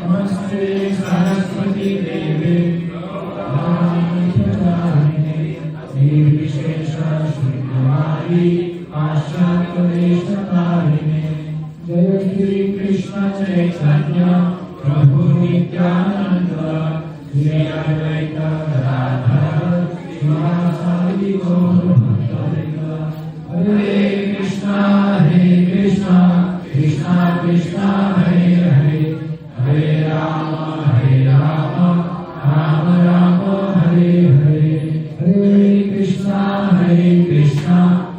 नमस्ते सरस्वती देवी निर्विशेष शून्यवादी पाश्चात्यदेशकारिणे जय श्री कृष्ण चैतन्य प्रभु नित्यानंद श्री अद्वैत गदाधर श्रीवासादि गौर भक्तवृंद हरे कृष्णा कृष्णा कृष्णा हरे हरे हरे राम राम राम हरे हरे हरे कृष्णा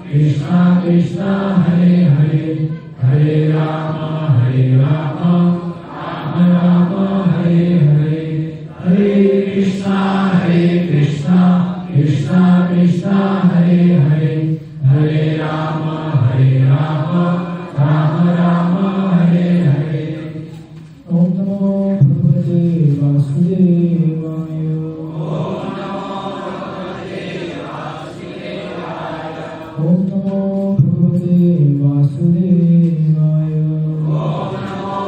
कृष्णा कृष्णा हरे हरे हरे राम राम राम हरे हरे हरे कृष्णा कृष्णा कृष्णा हरे हरे हरे राम राम राम हरे हरे ओम नमो भगवते वासुदेवाय ओम नमो भगवते वासुदेवाय ओम नमो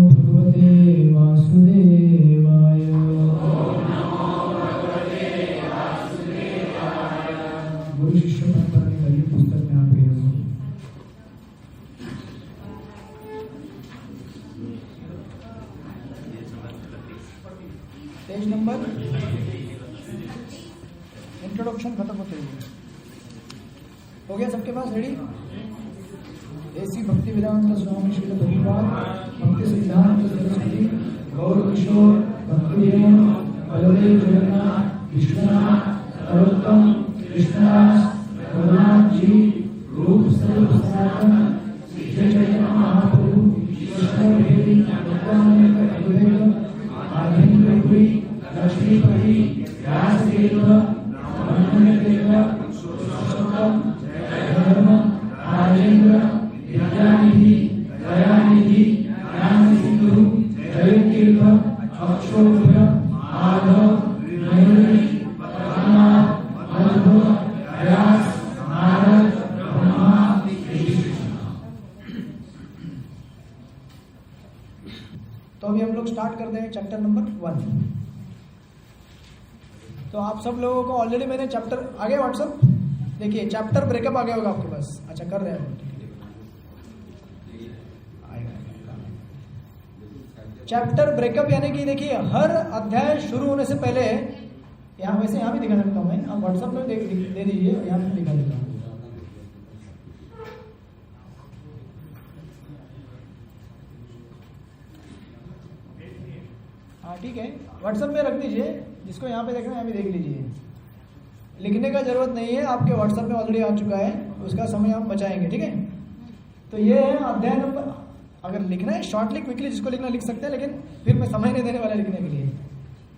भगवते वासुदेवाय गुरु शिष्य परंपरा की पहली पुस्तक में आप गए हो पेज नंबर इंट्रोडक्शन खत्म होते हुए हो गया सबके पास रेडी। ऐसी भक्ति वेदांत स्वामी श्री प्रभुपाद भक्ति सिद्धांत सरस्वती गौर किशोर भक्ति बलदेव जगन्नाथ विश्वनाथ नरोत्तम कृष्णदास रघुनाथ जी रूप स्वरूप सनातन श्री चैतन्य महाप्रभु कृष्ण भेदी अद्वैत आधुनिक पुरी लक्ष्मीपति व्यासदेव ब्रह्मदेव पुरुषोत्तम धर्म राजेंद्र विद्यानिधि दयानिधि ज्ञान सिंधु जयतीर्थ अक्षोभ्य माधव नयनी पद्मनाभ मधुर व्यास नारद ब्रह्मा तो अभी हम लोग स्टार्ट करते हैं चैप्टर नंबर 1। तो आप सब लोगों को ऑलरेडी मैंने चैप्टर आ गया व्हाट्सएप देखिए चैप्टर ब्रेकअप आ गया होगा आपके पास। अच्छा कर रहे हैं चैप्टर ब्रेकअप यानी कि देखिए हर अध्याय शुरू होने से पहले यहाँ वैसे यहाँ भी दिखा सकता हूँ मैं, आप व्हाट्सएप में दे दीजिए, यहाँ भी दिखा देता हूँ। हाँ ठीक है व्हाट्सएप में रख दीजिए, जिसको यहाँ पे देखना है यहाँ भी देख लीजिए। लिखने का जरूरत नहीं है, आपके व्हाट्सएप में ऑलरेडी आ चुका है, उसका समय हम बचाएंगे। ठीक है तो ये है अध्याय नंबर, अगर लिखना है शॉर्टली क्विकली जिसको लिखना लिख सकते हैं, लेकिन फिर मैं समय नहीं देने वाला लिखने के लिए।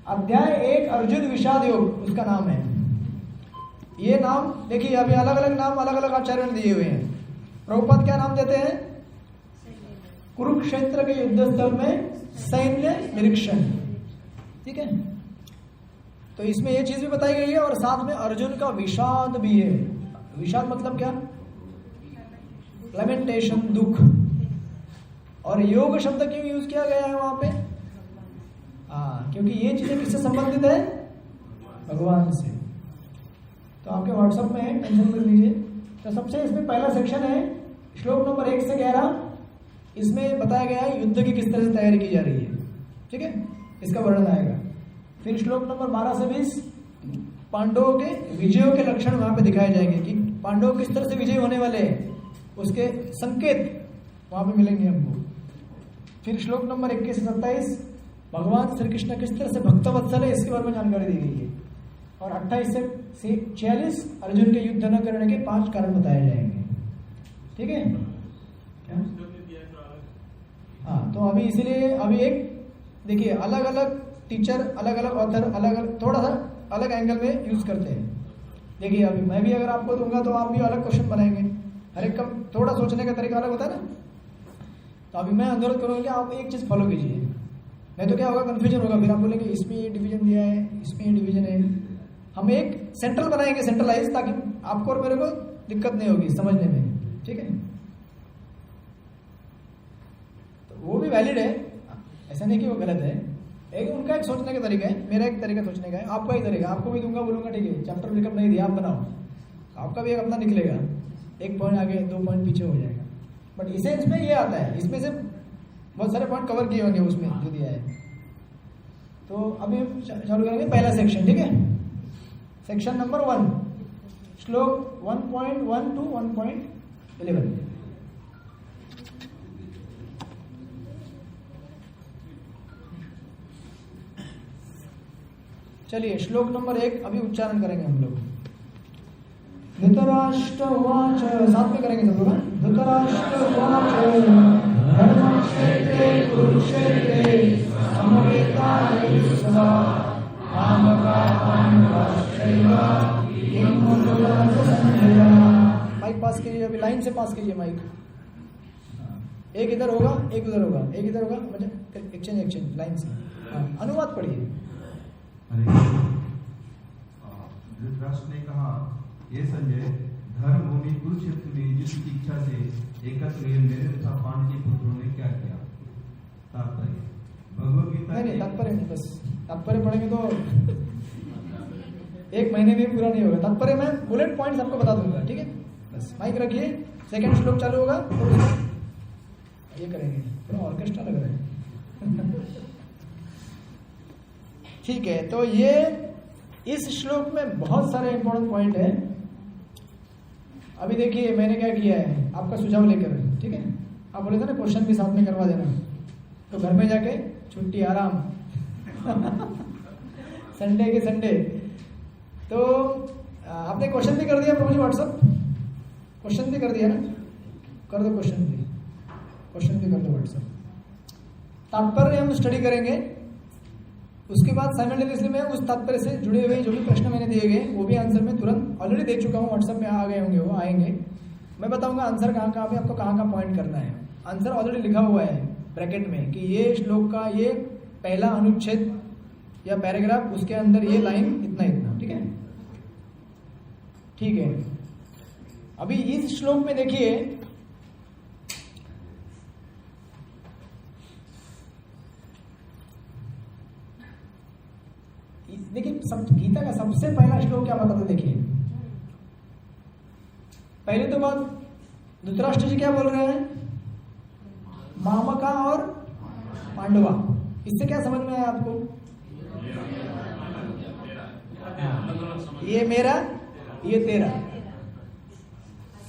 अध्याय 1 अर्जुन विषाद योग उसका नाम है। ये नाम देखिए अभी अलग अलग नाम अलग अलग आचार्यों ने दिए हुए हैं। प्रभुपाद क्या नाम देते हैं? कुरुक्षेत्र के युद्ध स्थल में सैन्य निरीक्षण। ठीक है तो इसमें ये चीज भी बताई गई है और साथ में अर्जुन का विषाद भी है। विषाद मतलब क्या? लेमेंटेशन, दुख। और योग शब्द क्यों यूज किया गया है वहां पे? क्योंकि ये चीजें किससे संबंधित है? भगवान से। तो आपके व्हाट्सएप में है, टेंशन कर लीजिए। तो सबसे इसमें पहला सेक्शन है श्लोक नंबर 1 से 11। इसमें बताया गया है युद्ध की किस तरह से तैयारी की जा रही है। ठीक है इसका वर्णन आएगा। फिर श्लोक नंबर 12 से 20 पांडवों के विजयों के लक्षण वहां पे दिखाए जाएंगे कि पांडव किस तरह से विजय होने वाले हैं, उसके संकेत वहां पे मिलेंगे हमको। फिर श्लोक नंबर 21 से 27 भगवान श्री कृष्ण किस तरह से भक्तवत्सल है इसके बारे में जानकारी दी गई है। और 28 से 46 अर्जुन के युद्ध न करने के 5 कारण बताए जाएंगे। ठीक है क्या? हाँ तो अभी इसीलिए अभी एक देखिए अलग अलग टीचर अलग अलग ऑथर अलग अलग थोड़ा सा अलग एंगल में यूज करते हैं। देखिए अभी मैं भी अगर आपको दूंगा तो आप भी अलग क्वेश्चन बनाएंगे, हर एक का थोड़ा सोचने का तरीका अलग होता है ना। तो अभी मैं अनुरोध करूंगा कि आप एक चीज फॉलो कीजिए, नहीं तो क्या होगा कंफ्यूजन होगा। फिर आप बोलेंगे इसमें ये डिवीजन दिया है, इसमें ये डिवीजन है। हम एक सेंट्रल बनाएंगे, सेंट्रलाइज, ताकि आपको और मेरे को दिक्कत नहीं होगी समझने में। ठीक है वो भी वैलिड है, ऐसा नहीं कि वो गलत है, एक उनका एक सोचने का तरीका है, मेरा एक तरीका सोचने का है, आपका ही तरीका, आपको भी दूंगा, बोलूंगा ठीक है चैप्टर ब्रेकअप नहीं दिया, आप बनाओ, आपका भी एक अपना निकलेगा, 1 पॉइंट आगे 2 पॉइंट पीछे हो जाएगा। बट इसे इसमें ये आता है, इसमें से बहुत सारे पॉइंट कवर किए होंगे उसमें जो दिया है। तो अभी हम चालू करेंगे पहला सेक्शन, ठीक है। सेक्शन नंबर 1, श्लोक 1.1 to 1.11। चलिए श्लोक नंबर 1 अभी उच्चारण करेंगे हम लोग। धृतराष्ट्र उवाच, साथ में करेंगे सब लोग। धृतराष्ट्र उवाच धर्मक्षेत्रे कुरुक्षेत्रे समवेतायुत्सवा कामका पाण्डवाश्चैव किं कुर्वन्त संजय। माइक पास कीजिए, अभी लाइन से पास कीजिए माइक। एक इधर होगा, एक उधर होगा, एक इधर होगा, मतलब एक्सचेंज लाइन से। अनुवाद पढ़िए। धृतराष्ट्र ने कहा, ये संजय, धर्मभूमि कुरुक्षेत्र में जिसकी इच्छा से एकत्र हुए मेरे तथा पांडव पुत्रों ने क्या किया। तात्पर्य भगवद गीता नहीं तात्पर्य नहीं, बस तात्पर्य पढ़ेंगे तो 1 महीने में पूरा नहीं होगा। तात्पर्य मैं बुलेट पॉइंट्स आपको बता दूंगा, ठीक है। बस माइक रखिए, सेकंड श्लोक चालू होगा तो ये करेंगे, पूरा ऑर्केस्ट्रा लग रहा है। ठीक है, तो ये इस श्लोक में बहुत सारे इंपॉर्टेंट पॉइंट है। अभी देखिए मैंने क्या किया है, आपका सुझाव लेकर, ठीक है। आप बोले थे ना क्वेश्चन भी साथ में करवा देना, तो घर में जाके छुट्टी आराम संडे के संडे। तो आपने क्वेश्चन भी कर दिया प्रभु जी, व्हाट्सअप क्वेश्चन भी कर दिया ना, कर दो क्वेश्चन भी कर दो व्हाट्सअप। तात्पर्य हम स्टडी करेंगे, उसके बाद साइमल्टेनियसली मैं उस तात्पर्य से जुड़े हुए जो भी प्रश्न मैंने दिए गए वो भी आंसर मैं तुरंत ऑलरेडी दे चुका हूँ, व्हाट्सएप में आ गए होंगे, वो आएंगे। मैं बताऊंगा आंसर कहाँ कहाँ पे आपको कहाँ पॉइंट करना है। आंसर ऑलरेडी लिखा हुआ है ब्रैकेट में कि ये श्लोक का ये पहला अनुच्छेद या पैराग्राफ, उसके अंदर ये लाइन इतना इतना, ठीक है। ठीक है, अभी इस श्लोक में देखिए गीता का सबसे पहला श्लोक क्या बताता है। देखिए पहले तो बात धृतराष्ट्र जी क्या बोल रहे हैं, मामका और पांडवा। इससे क्या समझ में आया आपको, ये मेरा ये तेरा।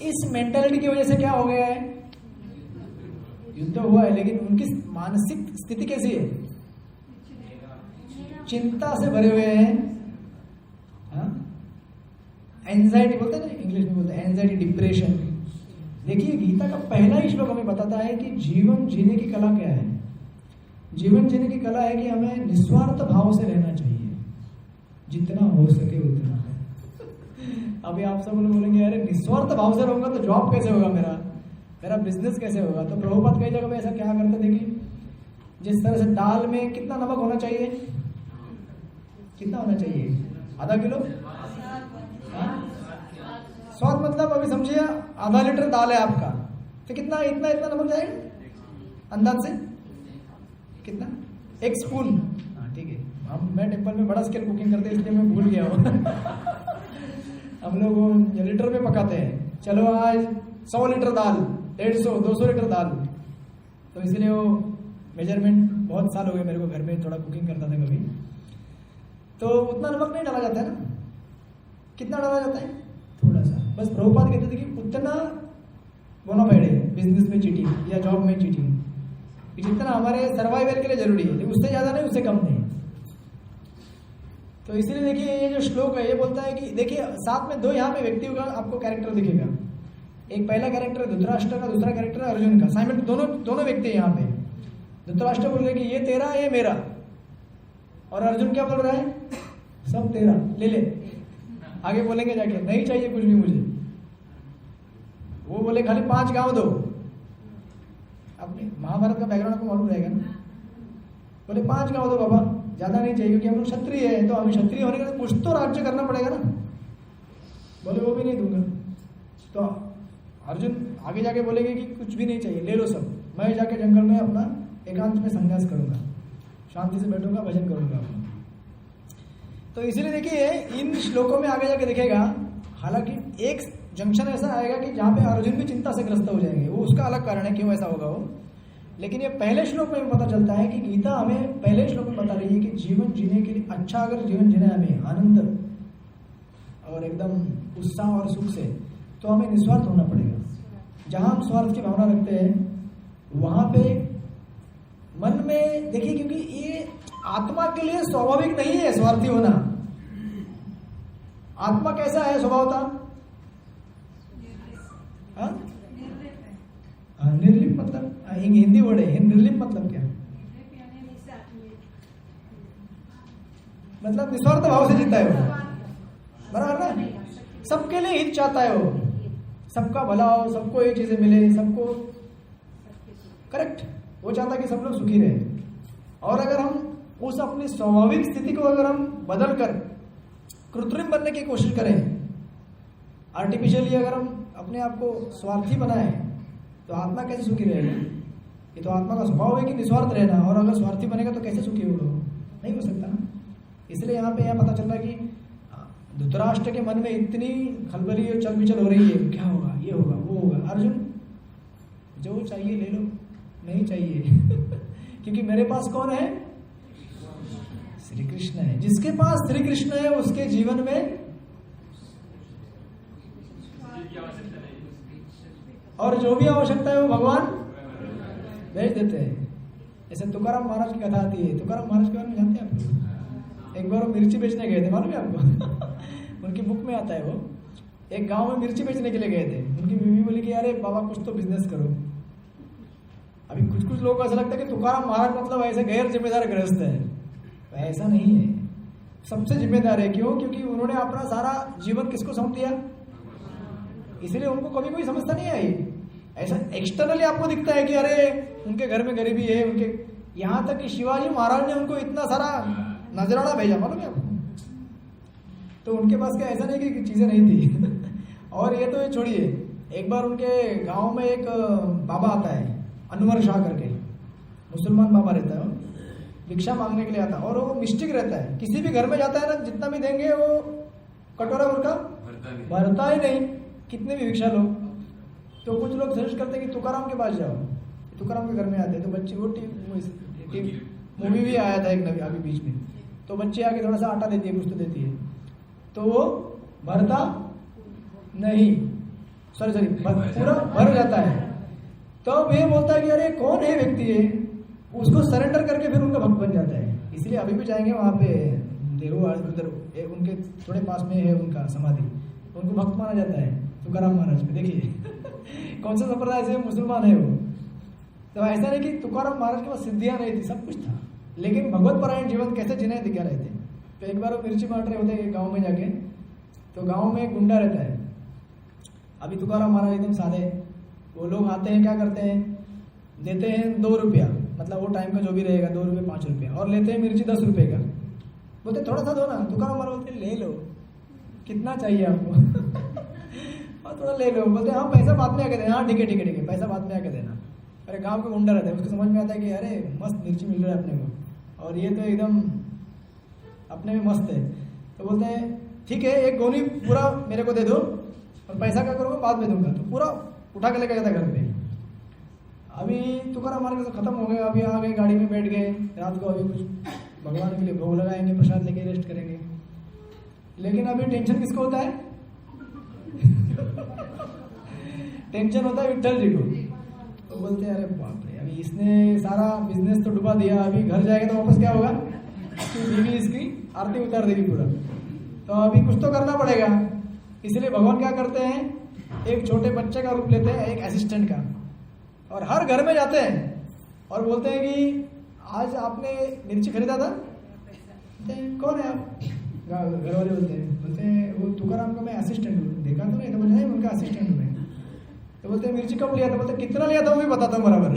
इस मेंटालिटी की वजह से क्या हो गया है, युद्ध हुआ है, लेकिन उनकी मानसिक स्थिति कैसी है, चिंता से भरे हुए हैं। एंजाइटी बोलते हैं ना, इंग्लिश में बोलते हैं एंजाइटी, डिप्रेशन। देखिए गीता का पहला ही श्लोक हमें बताता है कि जीवन जीने की कला क्या है। जीवन जीने की कला है कि हमें निस्वार्थ भाव से रहना चाहिए, जितना हो सके उतना। अभी आप सब लोग बोलेंगे अरे निस्वार्थ भाव से रहूंगा तो जॉब कैसे होगा, मेरा बिजनेस कैसे होगा। तो प्रभुपाद कई जगह पे ऐसा क्या करते, देखिए जिस तरह से दाल में कितना नमक होना चाहिए, कितना होना चाहिए, आधा किलो। स्वाद मतलब अभी समझिए आधा लीटर दाल है आपका, तो कितना इतना नमक जाएगा अंदाज से, कितना, 1 स्पून। ठीक है, मैं टेम्पल में बड़ा स्केल कुकिंग करते हैं इसलिए मैं भूल गया हूँ। हम लोग लीटर में पकाते हैं। चलो आज 100 लीटर दाल, 150 200 लीटर दाल, तो इसलिए वो मेजरमेंट बहुत साल हो गए मेरे को, घर में थोड़ा कुकिंग करता था कभी, तो उतना नमक नहीं डाला जाता है ना। कितना डाला जाता है, थोड़ा सा। बस प्रभुपाद कहते थे कि उतना बोनाफाइड है बिजनेस में चीटिंग या जॉब में चीटिंग, जितना हमारे सर्वाइवल के लिए जरूरी है, लेकिन उससे ज्यादा नहीं, उससे कम नहीं। तो इसीलिए देखिए ये जो श्लोक है ये बोलता है कि देखिए साथ में 2 यहाँ पे व्यक्तियों का आपको कैरेक्टर दिखेगा। एक पहला कैरेक्टर धृतराष्ट्र का, दूसरा कैरेक्टर अर्जुन का। साइमन दोनों व्यक्ति है यहाँ पे। धृतराष्ट्र बोल रहे कि ये तेरा ये मेरा, और अर्जुन क्या बोल रहा है, सब तेरा, ले। आगे बोलेंगे जाके नहीं चाहिए कुछ भी मुझे। वो बोले खाली 5 गांव दो। अपने महाभारत का बैकग्राउंड आपको मालूम रहेगा ना। बोले 5 गांव दो बाबा, ज्यादा नहीं चाहिए, क्योंकि हम लोग क्षत्रिय है, तो हमें क्षत्रिय होने के लिए कुछ तो राज्य करना पड़ेगा ना। बोले वो भी नहीं दूंगा। तो अर्जुन आगे जाके बोलेंगे कि कुछ भी नहीं चाहिए, ले लो सब, मैं जाके जंगल में अपना एकांत में संन्यास करूंगा, शांति से बैठूंगा, भजन करूंगा। तो इसीलिए देखिए इन श्लोकों में आगे जाके देखेगा, हालांकि एक जंक्शन ऐसा आएगा कि जहां पे अर्जुन भी चिंता से ग्रस्त हो जाएंगे, वो उसका अलग कारण है क्यों ऐसा होगा वो। लेकिन ये पहले श्लोक में पता चलता है कि गीता हमें पहले श्लोक में बता रही है कि जीवन जीने के लिए, अच्छा अगर जीवन जीना है हमें आनंद और एकदम उत्साह और सुख से, तो हमें निस्वार्थ होना पड़ेगा। जहां हम स्वार्थ की भावना रखते हैं वहां पे मन में देखिए, क्योंकि ये आत्मा के लिए स्वाभाविक नहीं है स्वार्थी होना। आत्मा कैसा है स्वभावता? निर्लिप्त मतलब हिंदी वर्ड है, निर्लिप्त मतलब क्या? मतलब निस्वार्थ भाव से जीता है वो, बराबर ना? सबके लिए हित चाहता है वो, सबका भला हो, सबको ये चीजें मिले, सबको करेक्ट, वो चाहता है कि सब लोग सुखी रहे। और अगर हम उस अपनी स्वाभाविक स्थिति को अगर हम बदल कर कृत्रिम बनने की कोशिश करें, आर्टिफिशियली अगर हम अपने आप को स्वार्थी बनाएं, तो आत्मा कैसे सुखी रहेगा? ये तो आत्मा का स्वभाव है कि निस्वार्थ रहना, और अगर स्वार्थी बनेगा तो कैसे सुखी होगा? नहीं हो सकता ना। इसलिए यहाँ पे यह पता चल रहा है कि धृतराष्ट्र के मन में इतनी खलबली और चल बिचल हो रही है, क्या होगा, ये होगा, वो होगा। अर्जुन, जो चाहिए ले लो, नहीं चाहिए क्योंकि मेरे पास कौन है? श्री कृष्ण है। जिसके पास श्री कृष्ण है उसके जीवन में और जो भी आवश्यकता है वो भगवान भेज देते हैं। जैसे तुकाराम महाराज की कथा आती है। तुकाराम महाराज के बारे में जानते हैं आप? एक बार वो मिर्ची बेचने गए थे, मालूम है आपको? उनकी बुक में आता है, वो एक गांव में मिर्ची बेचने के लिए गए थे। उनकी बीवी बोली कि अरे बाबा कुछ तो बिजनेस करो। अभी कुछ कुछ लोगों को ऐसा लगता है कि तुकाराम महाराज मतलब ऐसे गैर जिम्मेदार गृहस्थ है। ऐसा नहीं है, सबसे जिम्मेदार है। क्यों? क्योंकि उन्होंने अपना सारा जीवन किसको सौंप दिया, इसलिए उनको कभी कोई समझता नहीं आई। ऐसा एक्सटर्नली आपको दिखता है कि अरे उनके घर में गरीबी है, उनके, यहां तक कि शिवाजी महाराज ने उनको इतना सारा नजराना भेजा, मालूम है आपको? तो उनके पास क्या ऐसा नहीं कि चीजें नहीं थी और ये तो ये छोड़िए, एक बार उनके गांव में एक बाबा आता है, अनवर शाह करके, मुसलमान बाबा रहता है, भिक्षा मांगने के लिए आता है और वो मिस्टिक रहता है। किसी भी घर में जाता है ना, जितना भी देंगे वो कटोरा उनका भरता ही नहीं, कितने भी भिक्षा लो। तो कुछ लोग सजेस्ट करते हैं कि तुकाराम के पास जाओ। तुकाराम के घर में आते हैं तो बच्चे, वो मूवी भी आया था एक अभी बीच में, तो बच्चे आके थोड़ा सा आटा देती है, कुछ तो देती है, तो वो भरता नहीं, सॉरी पूरा भर जाता है। तो वे बोलता है कि अरे कौन है व्यक्ति है, उसको सरेंडर करके फिर उनका भक्त बन जाता है। इसलिए अभी भी जाएंगे वहां पे, देहू उधर उनके थोड़े पास में है उनका समाधि, उनको भक्त माना जाता है तुकाराम महाराज पे। देखिए कौन सा संप्रदाय से मुसलमान है वो। तो ऐसा नहीं कि तुकाराम महाराज के पास सिद्धियां नहीं थी, सब कुछ था, लेकिन भगवत परायण जीवन कैसे जीने दिखा रहे थे। तो एक बार वो मिर्ची बांट रहे होते हैं गाँव में जाके, तो गाँव में एक गुंडा रहता है। अभी तुकाराम महाराज एकदम सादे, वो लोग आते हैं, क्या करते हैं, देते हैं 2 रुपया, मतलब वो टाइम का जो भी रहेगा 2 रुपये 5 रुपया, और लेते हैं मिर्ची 10 रुपये का। बोलते थोड़ा सा दो ना। तुकाराम महाराज बोलते ले लो, कितना चाहिए आपको और थोड़ा ले लो। बोलते हाँ पैसा बाद में आके देना। हाँ ठीक है ठीक है ठीक है, पैसा बाद में आके देना। अरे गांव का गुंडा रहता है, उसको समझ में आता है कि अरे मस्त मिर्ची मिल रहा है अपने को, और ये तो एकदम अपने में मस्त है। तो बोलते हैं ठीक है, एक गोनी पूरा मेरे को दे दो और पैसा क्या करूँगा बाद में दूंगा। तो पूरा उठा के लेकर जाता घर पे। अभी तुकाराम महाराज खत्म हो गया, अभी आ गए, गाड़ी में बैठ गए, रात को अभी कुछ भगवान के लिए भोग लगाएंगे, प्रसाद लेके रेस्ट करेंगे। लेकिन अभी टेंशन किसको होता है टेंशन होता है विट्ठल जी को। तो बोलते हैं अरे बाप रे, अभी इसने सारा बिजनेस तो डुबा दिया, अभी घर जाएगा तो वापस क्या होगा, बीवी इसकी आरती उतार देगी पूरा। तो अभी कुछ तो करना पड़ेगा। इसलिए भगवान क्या करते हैं, एक छोटे बच्चे का रूप लेते हैं, एक असिस्टेंट का, और हर घर में जाते हैं और बोलते हैं कि आज आपने मिर्ची खरीदा था, कौन है आप? घर वाले बोलते हैं वो तुकाराम का मैं असिस्टेंट हूँ। देखा तो नहीं? तो बोलते नहीं, उनका असिस्टेंट हूँ मैं। तो बोलते हैं मिर्ची कब लिया था? बोलते कितना लिया था वो भी बताता हूँ बराबर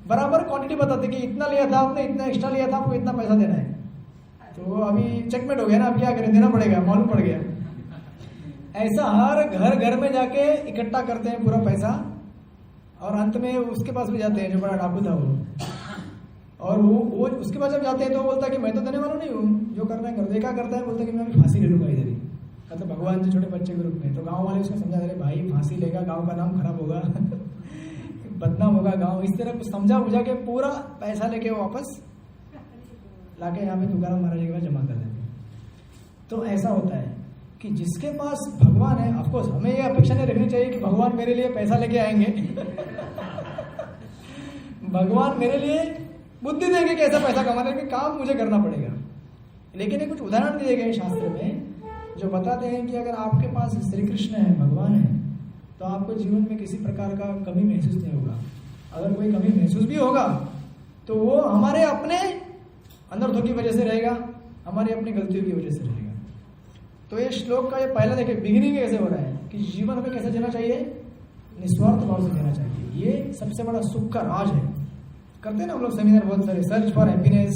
बराबर क्वांटिटी बताते कि इतना लिया था आपने, इतना एक्स्ट्रा लिया था, आपको इतना पैसा देना है। तो अभी चेकमेट हो गया ना, अब क्या करें, देना पड़ेगा, मालूम पड़ गया। ऐसा हर घर में जाके इकट्ठा करते हैं पूरा पैसा, और अंत में उसके पास भी जाते हैं जो बड़ा डाकू था वो, और वो उसके बाद जब जाते हैं तो वो बोलता है कि मैं तो देने वाला नहीं हूँ, जो करना है कर दे। क्या करता है, बोलता है कि मैं अभी फांसी ले लूँगा इधर ही, मतलब भगवान से छोटे बच्चे के रूप में। तो गांव वाले उसको समझा दे रहे, भाई फांसी लेगा गांव का नाम खराब होगा बदनाम होगा गांव। इस तरह कुछ समझा बुझा के पूरा पैसा लेके वापस लाके यहाँ पे तुकाराम महाराज के पास जमा कर देते। तो ऐसा होता है कि जिसके पास भगवान है, ऑफकोर्स हमें ये अपेक्षा नहीं रखनी चाहिए कि भगवान मेरे लिए पैसा लेके आएंगे भगवान मेरे लिए बुद्धि देंगे कैसा पैसा कमाने के काम मुझे करना पड़ेगा। लेकिन ये कुछ उदाहरण दिए गए शास्त्र में जो बताते हैं कि अगर आपके पास श्री कृष्ण है, भगवान है, तो आपको जीवन में किसी प्रकार का कमी महसूस नहीं होगा। अगर कोई कमी महसूस भी होगा तो वो हमारे अपने अनर्थों की वजह से रहेगा, हमारी अपनी गलतियों की वजह से रहेगा। तो ये श्लोक का ये पहला देखिए बिगिनिंग कैसे हो रहा है कि जीवन हमें कैसे जीना चाहिए, निस्वार्थ भाव से जीना चाहिए। ये सबसे बड़ा सुख का राज है। करते हैं ना हम लोग सेमिनार बहुत सारे, सर्च फॉर हैप्पीनेस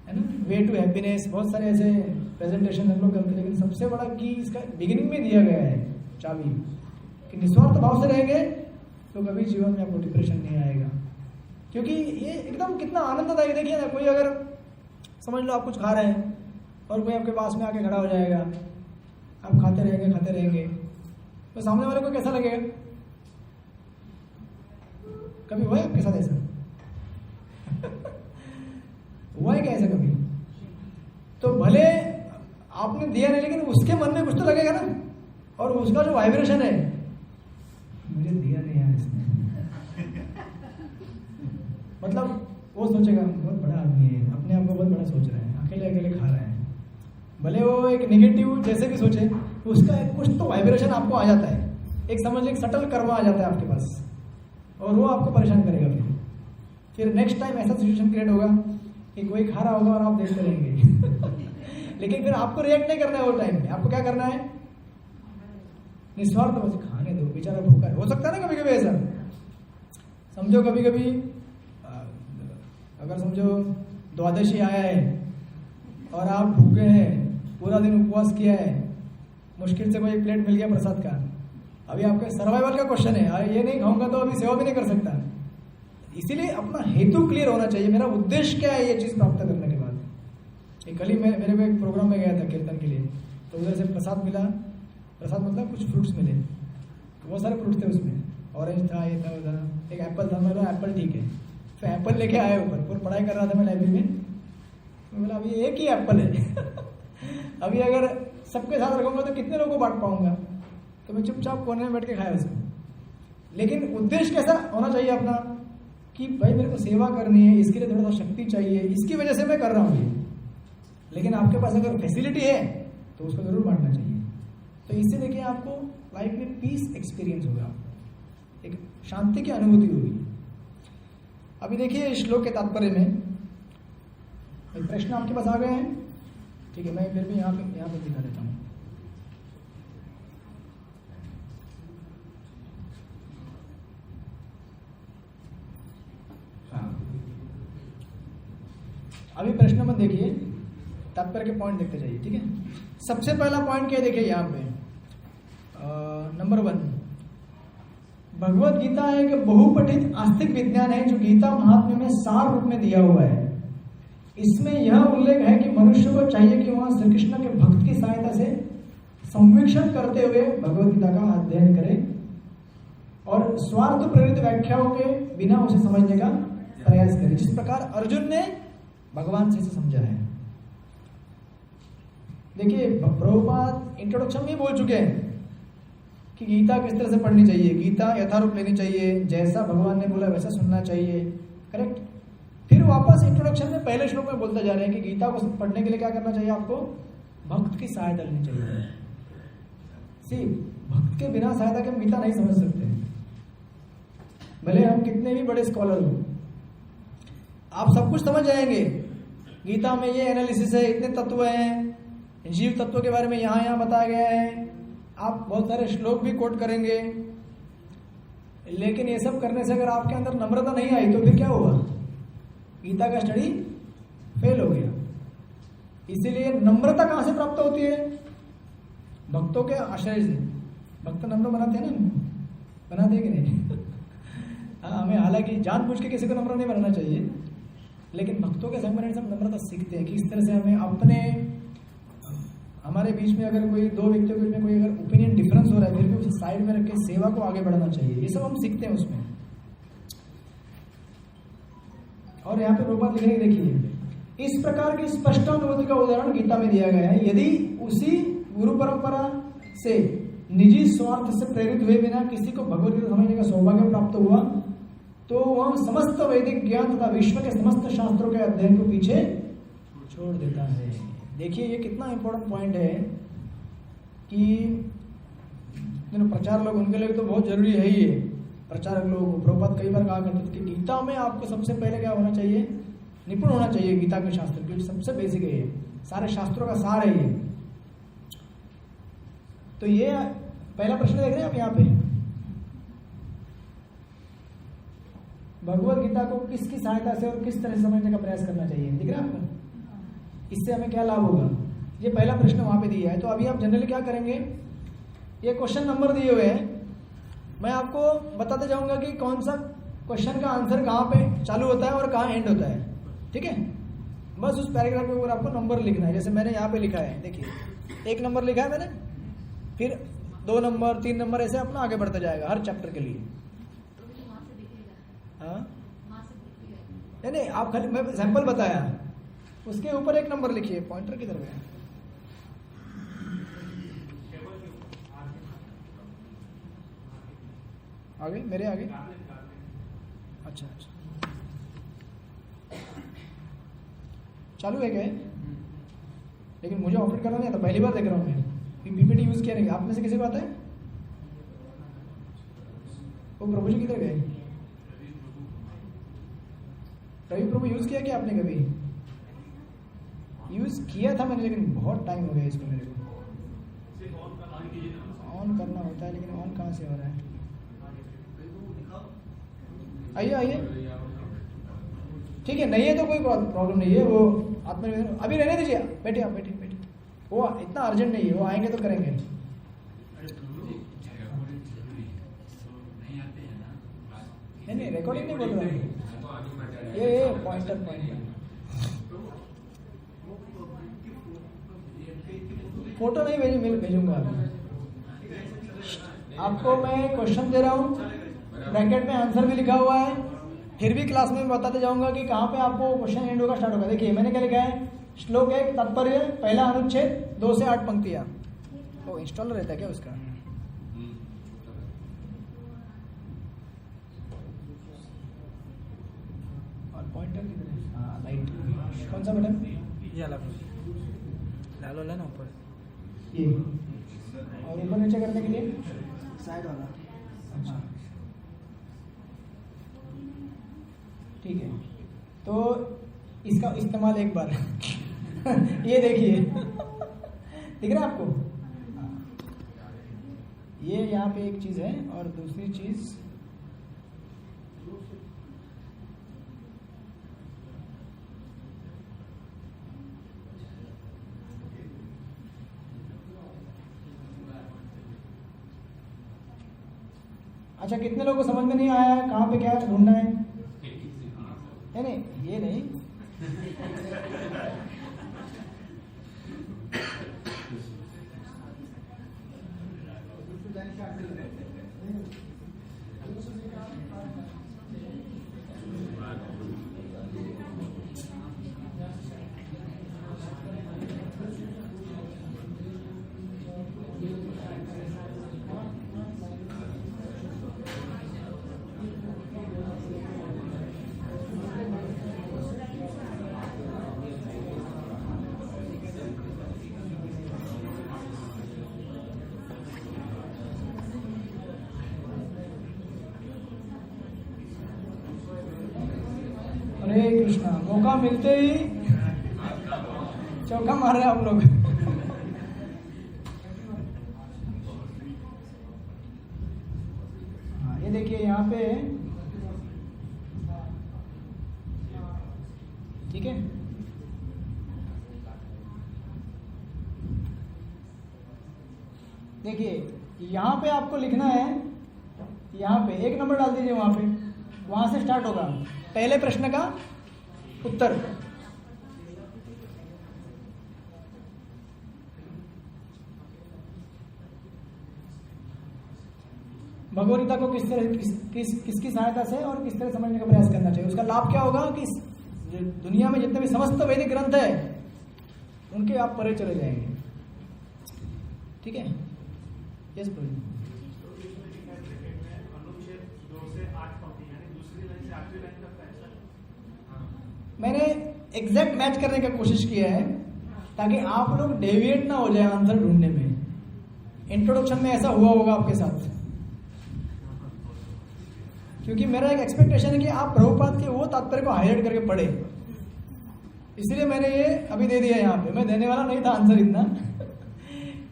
है ना, वे टू हैप्पीनेस, बहुत सारे ऐसे प्रेजेंटेशन हम लोग करते हैं। लेकिन सबसे बड़ा की इसका बिगिनिंग में दिया गया है चाबी कि निस्वार्थ भाव से रहेंगे तो कभी जीवन में आपको डिप्रेशन नहीं आएगा। क्योंकि ये एकदम कितना आनंददायक, देखिए ना, कोई अगर समझ लो आप कुछ खा रहे हैं और कोई आपके पास में आके खड़ा हो जाएगा, आप खाते रहेंगे तो सामने वाले को कैसा लगेगा? कभी हुआ है आपके साथ ऐसा? हुआ है क्या ऐसा कभी? तो भले आपने दिया नहीं, लेकिन उसके मन में कुछ तो लगेगा ना, और उसका जो वाइब्रेशन है, मुझे दिया नहीं यार इसने मतलब वो सोचेगा बहुत बड़ा आदमी है, अपने आप को बहुत बड़ा सोच रहा है, अकेले अकेले खा रहा है। भले वो एक नेगेटिव जैसे भी सोचे, उसका कुछ तो वाइब्रेशन आपको आ जाता है, एक समझ लीजिए सटल कर्म आ जाता है आपके पास, और वो आपको परेशान करेगा। फिर नेक्स्ट टाइम ऐसा सिचुएशन क्रिएट होगा कि कोई खा रहा होगा और आप देखते रहेंगे लेकिन फिर आपको रिएक्ट नहीं करना है वो टाइम में, आपको क्या करना है, निस्वार्थ बस खाने दो, बेचारा भूखा है। हो सकता है ना कभी कभी ऐसा, समझो कभी कभी अगर समझो द्वादशी आया है और आप भूखे हैं, पूरा दिन उपवास किया है, मुश्किल से कोई एक प्लेट मिल गया प्रसाद का, अभी आपके सर्वाइवल का क्वेश्चन है, ये नहीं खाऊंगा तो अभी सेवा भी नहीं कर सकता। इसीलिए अपना हेतु क्लियर होना चाहिए, मेरा उद्देश्य क्या है ये चीज प्राप्त करने के बाद। एक कल ही मेरे को एक प्रोग्राम में गया था कीर्तन के लिए, तो उधर से प्रसाद मिला, प्रसाद मतलब कुछ फ्रूट्स मिले, बहुत सारे फ्रूट्स थे उसमें, ऑरेंज था, ये था, वो था, एक एप्पल था। मैं बोला एप्पल ठीक है, फिर एप्पल लेके आए ऊपर, पूरी पढ़ाई कर रहा था मैं लाइब्रेरी में, मैं बोला अभी एक ही एप्पल है अभी अगर सबके साथ रखूंगा तो कितने लोगों को बांट पाऊंगा, तो मैं चुपचाप कोने में बैठ के खाया उसको। लेकिन उद्देश्य कैसा होना चाहिए अपना कि भाई मेरे को सेवा करनी है, इसके लिए थोड़ा सा शक्ति चाहिए, इसकी वजह से मैं कर रहा हूँ ये। लेकिन आपके पास अगर फैसिलिटी है तो उसको जरूर बांटना चाहिए। तो इससे देखिए आपको लाइफ में पीस एक्सपीरियंस होगा, एक शांति की अनुभूति होगी। अभी देखिए श्लोक के तात्पर्य में प्रश्न आपके पास आ गए हैं, ठीक है, मैं फिर भी यहाँ पे दिखा देता हूँ। अभी प्रश्न नंबर देखिए, तात्पर्य के पॉइंट देखते जाइए, ठीक है। सबसे पहला पॉइंट क्या देखिए यहाँ पे, नंबर 1, भगवत गीता एक बहुपठित आस्तिक विज्ञान है जो गीता महात्म्य में सार रूप में दिया हुआ है। इसमें यह उल्लेख है कि मनुष्य को चाहिए कि वह श्री कृष्ण के भक्त की सहायता से संवीक्षण करते हुए भगवत गीता का अध्ययन करे और स्वार्थ प्रेरित व्याख्याओं के बिना उसे समझने का प्रयास करे, जिस प्रकार अर्जुन ने भगवान से समझा है। देखिए प्रभुपाद इंट्रोडक्शन में बोल चुके हैं कि गीता किस तरह से पढ़नी चाहिए, गीता यथारूप लेनी चाहिए, जैसा भगवान ने बोला वैसा सुनना चाहिए, करेक्ट। फिर वापस इंट्रोडक्शन में पहले श्लोक में बोलते जा रहे हैं कि गीता को पढ़ने के लिए क्या करना चाहिए, आपको भक्त की सहायता लेनी चाहिए। सी भक्त के बिना सहायता के हम गीता नहीं समझ सकते, भले हम कितने भी बड़े स्कॉलर हो। आप सब कुछ समझ जाएंगे, गीता में ये एनालिसिस है, इतने तत्व हैं, जीव तत्व के बारे में यहाँ बताया गया है, आप बहुत सारे श्लोक भी कोट करेंगे, लेकिन ये सब करने से अगर आपके अंदर नम्रता नहीं आई तो फिर क्या हुआ, गीता का स्टडी फेल हो गया। इसीलिए नम्रता कहां से प्राप्त होती है, भक्तों के आश्रय से। भक्त नम्र बनाते हैं ना, बनाते कि नहीं हाँ, हमें हालांकि जानबूझ के किसी को नम्र नहीं बनाना चाहिए, लेकिन भक्तों के संग में हम नम्रता सीखते हैं कि इस तरह से हमें अपने, हमारे बीच में अगर कोई दो व्यक्तियों के बीच में कोई अगर ओपिनियन डिफरेंस हो रहा है फिर भी उसे साइड में रख के सेवा को आगे बढ़ाना चाहिए। ये सब हम सीखते हैं उसमें। और यहाँ पे प्रभुपाद लिख रहे देखिए, इस प्रकार की स्पष्ट अनुभूति का उदाहरण गीता में दिया गया है। यदि उसी गुरु परंपरा से निजी स्वार्थ से प्रेरित हुए बिना किसी को भगवत गीता समझने का सौभाग्य प्राप्त हुआ तो वह समस्त वैदिक ज्ञान तथा विश्व के समस्त शास्त्रों के अध्ययन को पीछे छोड़ देता है। देखिए ये कितना इंपॉर्टेंट पॉइंट है कि प्रचार लोग, उनके लिए तो बहुत जरूरी है ही है। प्रचारक लोग, प्रभुपाद कई बार कहा करते थे कि गीता में आपको सबसे पहले क्या होना चाहिए, निपुण होना चाहिए गीता के शास्त्र, क्योंकि सबसे बेसिक है ये, सारे शास्त्रों का सार है ये। तो ये पहला प्रश्न देख रहे हैं आप यहाँ पे, भगवत गीता को किसकी सहायता से और किस तरह से समझने का प्रयास करना चाहिए, दिख रहा है आपको? इससे हमें क्या लाभ होगा, ये पहला प्रश्न वहां पे दिया है। तो अभी आप जनरली क्या करेंगे, ये क्वेश्चन नंबर दिए हुए हैं, मैं आपको बताते जाऊंगा कि कौन सा क्वेश्चन का आंसर कहाँ पे चालू होता है और कहाँ एंड होता है, ठीक है? बस उस पैराग्राफ के ऊपर आपको नंबर लिखना है। जैसे मैंने यहाँ पे लिखा है, देखिए 1 नंबर लिखा है मैंने, फिर 2 नंबर 3 नंबर ऐसे अपना आगे बढ़ता जाएगा हर चैप्टर के लिए। हाँ नहीं, आप खाली मैं सैंपल बताया, उसके ऊपर 1 नंबर लिखिए। पॉइंटर किधर गया? आगे, मेरे आगे। अच्छा अच्छा, चालू है क्या? लेकिन मुझे ऑपरेट करना नहीं आता, पहली बार देख रहा हूँ मैं। पीपीटी यूज किया नहीं, आप में से किसी को आता है? वो प्रभु जी किधर गए? रवि प्रभु यूज किया क्या आपने कभी? यूज किया था मैंने, लेकिन बहुत टाइम हो गया इसको मेरे को। ऑन करना होता है, लेकिन ऑन कहाँ से हो रहा है? आइए आइए, ठीक है, नहीं है तो कोई प्रॉब्लम नहीं है। वो आत्मनिवेदन अभी रहने दीजिए, बैठिए आप, बैठिए बैठिए, वो इतना अर्जेंट नहीं है, वो आएंगे तो करेंगे। नहीं रिकॉर्डिंग नहीं बोल रहा है, ये पॉइंटर फोटो नहीं भेजूंगा आपको। मैं क्वेश्चन दे रहा हूँ, ब्रैकेट में आंसर भी लिखा हुआ है, फिर भी क्लास में बताते जाऊंगा कि कहाँ पे आपको क्वेश्चन एंड होगा, स्टार्ट होगा। देखिए मैंने क्या लिखा है, श्लोक 1 तात्पर्य, पहला अनुच्छेद 2 से 8 पंक्तियां। तो इंस्टॉलर रहता है क्या उसका? और पॉइंटर किधर है? हाँ लाइट, कौन सा बटन? ये वाला लाल वाला ना ऊपर, ये। और ऊपर नीचे करने के लिए साइड वाला। अच्छा ठीक है, तो इसका इस्तेमाल एक बार ये देखिए दिख रहा है आपको? ये यहाँ पे एक चीज है, और दूसरी चीज अच्छा, कितने लोगों को समझ में नहीं आया है कहाँ पे क्या ढूंढना है? नहीं ये नहीं, हरे कृष्णा, मौका मिलते ही चौका मार रहे हैं आप लोग। हाँ ये देखिए यहाँ पे, ठीक है, देखिए यहाँ पे आपको लिखना है, यहाँ पे 1 नंबर डाल दीजिए, वहां पे, वहां से स्टार्ट होगा। पहले प्रश्न का उत्तर। भगवद गीता को किसकी सहायता से और किस तरह समझने का प्रयास करना चाहिए? उसका लाभ क्या होगा कि दुनिया में जितने भी समस्त वैदिक ग्रंथ है उनके आप परे चले जाएंगे। ठीक है, यस प्रभु। मैंने एग्जैक्ट मैच करने की कोशिश किया है ताकि आप लोग डेविएट ना हो जाए आंसर ढूंढने में। इंट्रोडक्शन में ऐसा हुआ होगा आपके साथ, क्योंकि मेरा एक एक्सपेक्टेशन है कि आप प्रभुपाद के वो तात्पर्य को हाईलाइट करके पढ़े, इसलिए मैंने ये अभी दे दिया यहाँ पे। मैं देने वाला नहीं था आंसर इतना